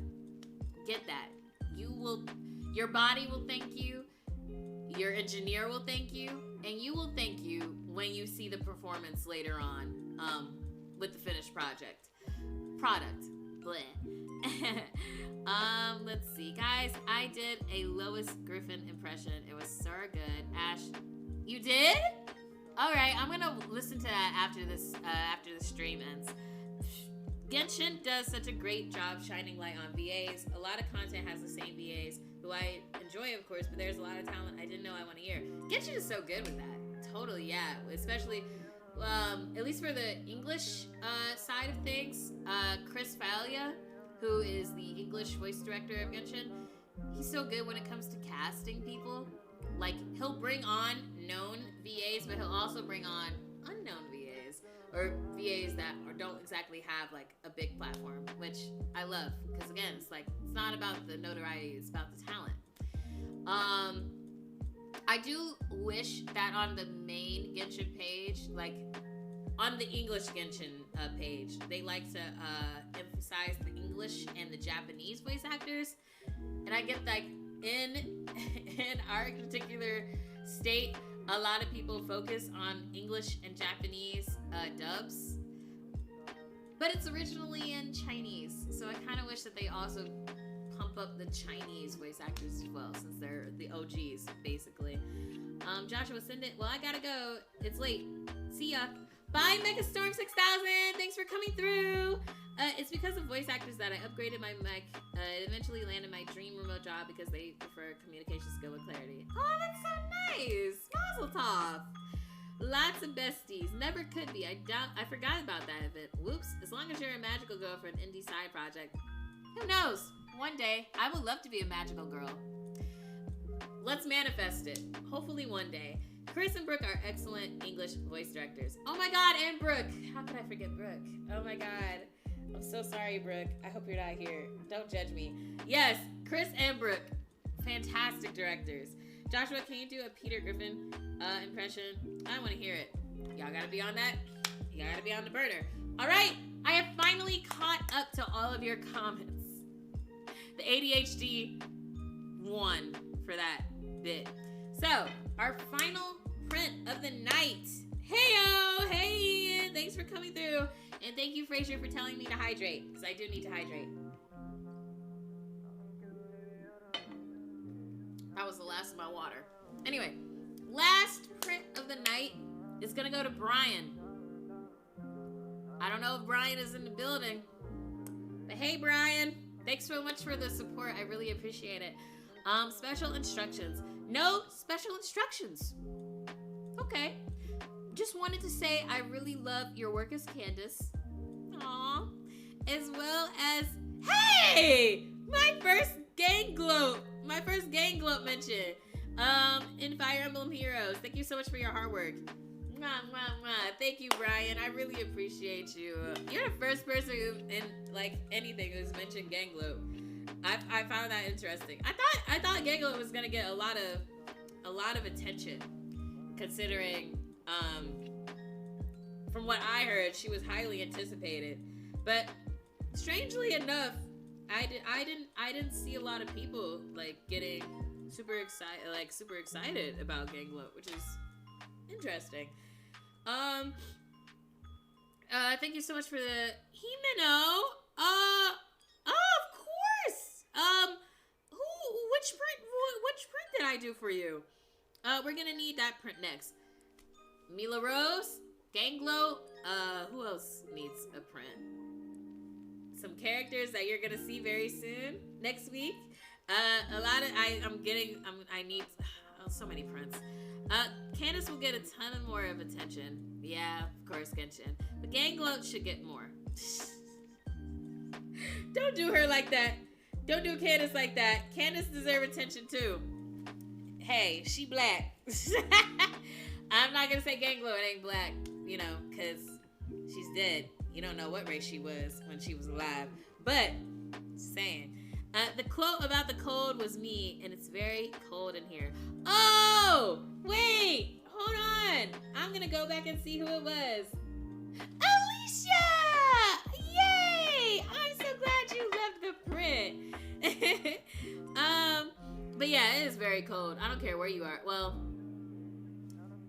Your body will thank you. Your engineer will thank you, and you will thank you when you see the performance later on with the finished product. Bleh. Let's see, guys. I did a Lois Griffin impression. It was so good. Ash, you did? All right, I'm gonna listen to that after the stream ends. Genshin does such a great job shining light on VAs. A lot of content has the same VAs, who I enjoy, of course, but there's a lot of talent I didn't know I want to hear. Genshin is so good with that. Totally, yeah. Especially, at least for the English side of things, Chris Falia, who is the English voice director of Genshin, he's so good when it comes to casting people. Like, he'll bring on known VAs, but he'll also bring on unknown VAs, or VAs that don't exactly have like a big platform, which I love, because again, it's like, it's not about the notoriety, it's about the talent. I do wish that on the main Genshin page, like on the English Genshin page, they like to emphasize the English and the Japanese voice actors. And I get like in our particular state, a lot of people focus on English and Japanese dubs, but it's originally in Chinese, so I kind of wish that they also pump up the Chinese voice actors as well, since they're the OGs, basically. Joshua, send it. Well, I gotta go. It's late. See ya. Bye, Megastorm 6000. Thanks for coming through. It's because of voice actors that I upgraded my mic. It eventually landed my dream remote job because they prefer communication skill with clarity. Oh, that's so nice. Mazel tov. Lots of besties. Never could be. I forgot about that event. Whoops. As long as you're a magical girl for an indie side project. Who knows? One day, I would love to be a magical girl. Let's manifest it. Hopefully one day. Chris and Brooke are excellent English voice directors. Oh my god, and Brooke. How could I forget Brooke? Oh my god. I'm so sorry, Brooke. I hope you're not here. Don't judge me. Yes, Chris and Brooke. Fantastic directors. Joshua, can you do a Peter Griffin impression? I want to hear it. Y'all gotta be on that. You gotta be on the burner. All right, I have finally caught up to all of your comments. The ADHD won for that bit. So, our final print of the night. Heyo! Hey, Ian! Thanks for coming through. And thank you, Fraser, for telling me to hydrate, because I do need to hydrate. That was the last of my water. Anyway, last print of the night is going to go to Brian. I don't know if Brian is in the building, but hey, Brian. Thanks so much for the support. I really appreciate it. Special instructions. No special instructions. Okay. Just wanted to say I really love your work as Candace. Aww. As well as, hey! My first gang gloat. My first gang gloat mention. In Fire Emblem Heroes. Thank you so much for your hard work. Mwah, mwah, mwah. Thank you, Brian. I really appreciate you. You're the first person who, in like anything, who's mentioned gang gloat. I found that interesting. I thought gang gloat was gonna get a lot of attention, considering from what I heard, she was highly anticipated. But strangely enough, I didn't see a lot of people like getting super excited about gang gloat, which is interesting. Thank you so much for the Himeno. Of course. Which print did I do for you? We're gonna need that print next. Mila Rose, gang gloat. Who else needs a print? Some characters that you're gonna see very soon next week. I need so many prints. Candace will get a ton more of attention. Yeah, of course, Genshin. But gang gloat should get more. Don't do her like that. Don't do Candace like that. Candace deserves attention too. Hey, she black. I'm not gonna say gang gloat ain't black, you know, cause she's dead. You don't know what race she was when she was alive. But, just saying. The quote about the cold was me, and it's very cold in here. Oh! Wait! Hold on! I'm gonna go back and see who it was. Alicia! Yay! I'm so glad you loved the print. But yeah, it is very cold. I don't care where you are. Well,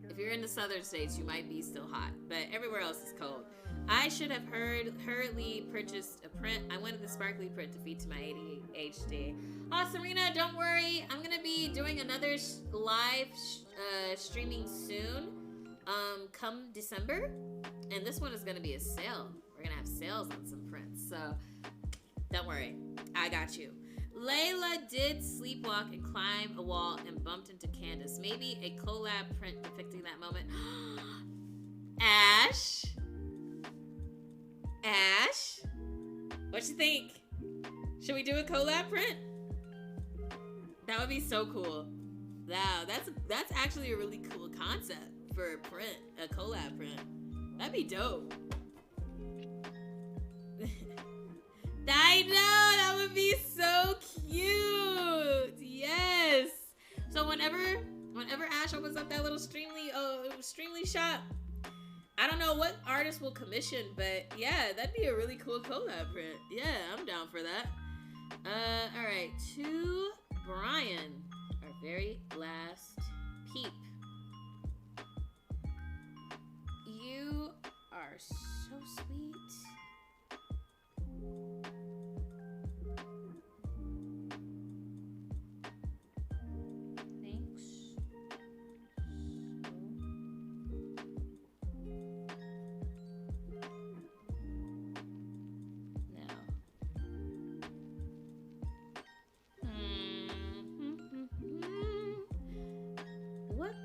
if you're in the southern states, you might be still hot, but everywhere else is cold. I should have hurriedly purchased a print. I wanted the sparkly print to feed to my ADHD. Oh, Serena, don't worry. I'm gonna be doing another live streaming soon, come December, and this one is gonna be a sale. We're gonna have sales on some prints, so don't worry. I got you. Layla did sleepwalk and climb a wall and bumped into Candace. Maybe a collab print depicting that moment. Ash? Ash? What you think? Should we do a collab print? That would be so cool. Wow, that's actually a really cool concept for a print, a collab print. That'd be dope. I know, that would be so cute. Yes. So whenever Ash opens up that little Streamily shop, I don't know what artist will commission, but yeah, that'd be a really cool collab print. Yeah, I'm down for that. All right, to Brian, our very last peep. You are so sweet.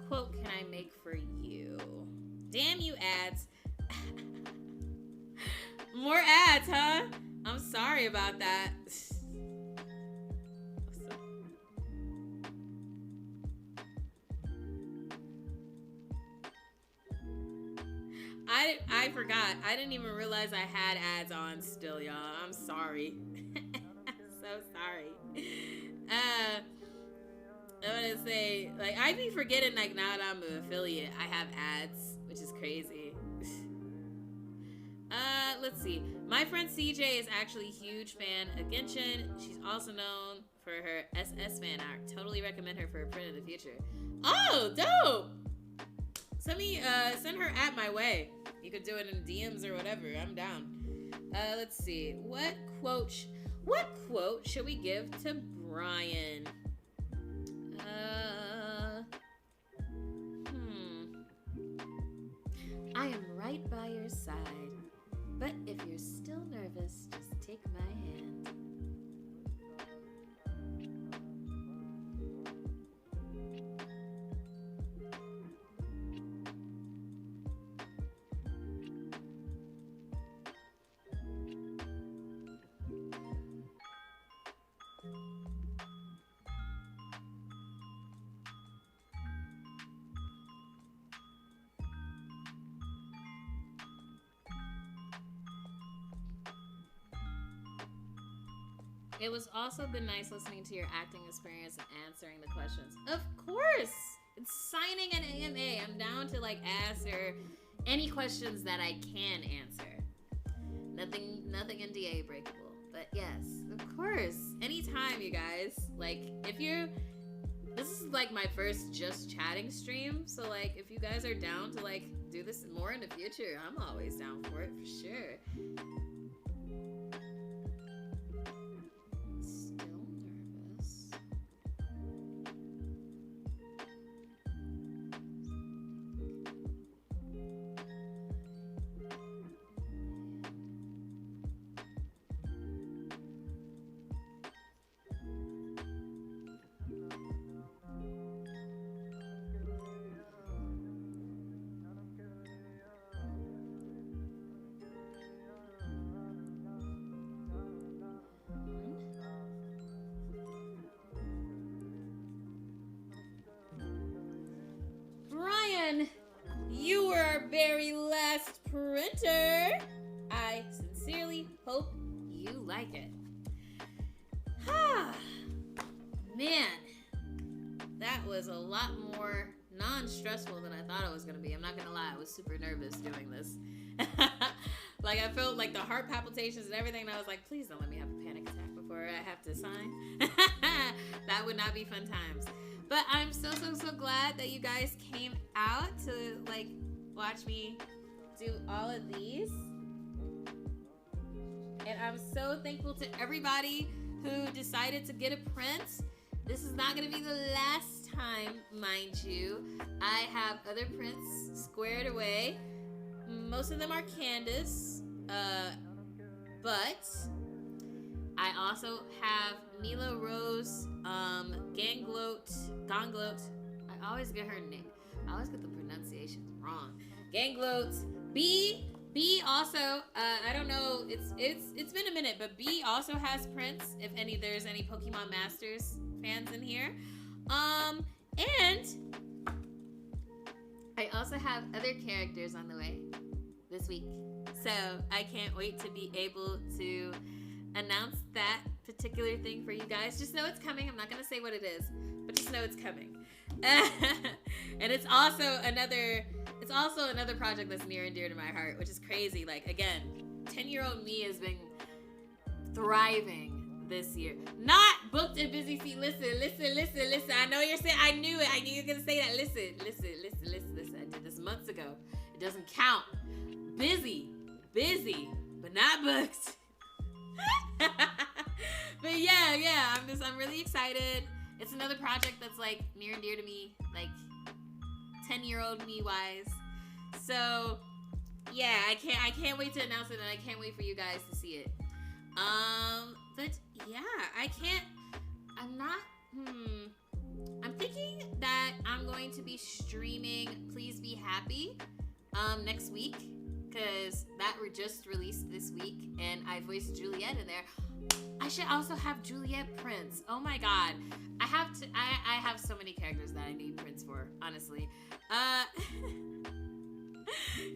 Quote can I make for you? Damn you ads. More ads, huh? I'm sorry about that. I forgot. I didn't even realize I had ads on still, y'all. I'm sorry. I'm so sorry. I'm gonna say, like, I be forgetting, like, now that I'm an affiliate, I have ads, which is crazy. Let's see. My friend CJ is actually a huge fan of Genshin. She's also known for her SS fan art. Totally recommend her for a print in the future. Oh, dope! Send her at my way. You could do it in DMs or whatever. I'm down. Let's see. What quote should we give to Brian? I am right by your side, but if you're still nervous, just take my hand. It was also been nice listening to your acting experience and answering the questions. Of course! It's signing an AMA. I'm down to like answer any questions that I can answer. Nothing NDA breakable. But yes, of course. Anytime, you guys. Like, this is like my first just chatting stream. So like, if you guys are down to like do this more in the future, I'm always down for it for sure. Still nervous. Brian, you were our very last printer. I sincerely hope you like it. Man, that was a lot more non-stressful than I thought it was going to be. I'm not going to lie, I was super nervous doing this. Like, I felt like the heart palpitations and everything, and I was like, please don't let me have a panic attack before I have to sign. That would not be fun times. But I'm so glad that you guys came out to, like, watch me do all of these. And I'm so thankful to everybody who decided to get a print. This is not going to be the last time, mind you. I have other prints squared away. Most of them are Candace, but I also have Mila Rose, Ganglot. I always get her name. I always get the pronunciations wrong. Ganglot. B also. I don't know. It's been a minute, but B also has prints. If there's any Pokemon Masters fans in here, and I also have other characters on the way this week. So I can't wait to be able to announce that particular thing for you guys. Just know it's coming. I'm not going to say what it is, but just know it's coming. And it's also another project that's near and dear to my heart, which is crazy. Like, again, 10-year-old me has been thriving this year. Not booked and busy. See, listen. I know you're saying, I knew it. I knew you were going to say that. Listen. I did this months ago. It doesn't count. Busy, but not booked. But yeah, I'm really excited. It's another project that's like near and dear to me, like 10-year-old me wise. So yeah, I can't wait to announce it, and I can't wait for you guys to see it. But yeah, I'm thinking that I'm going to be streaming Please Be Happy next week, because that were just released this week, and I voiced Juliet in there. I should also have Juliet prints. Oh my god. I have so many characters that I need prints for, honestly.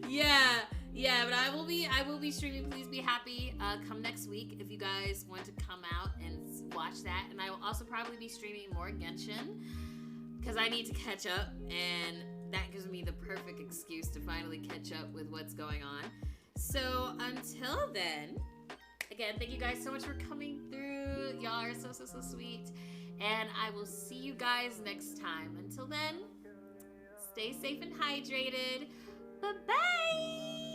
Yeah, but I will be streaming Please Be Happy come next week if you guys want to come out and watch that. And I will also probably be streaming more Genshin, because I need to catch up, and that gives me the perfect excuse to finally catch up with what's going on. So until then, again, thank you guys so much for coming through. Y'all are so sweet. And I will see you guys next time. Until then, stay safe and hydrated. Bye-bye.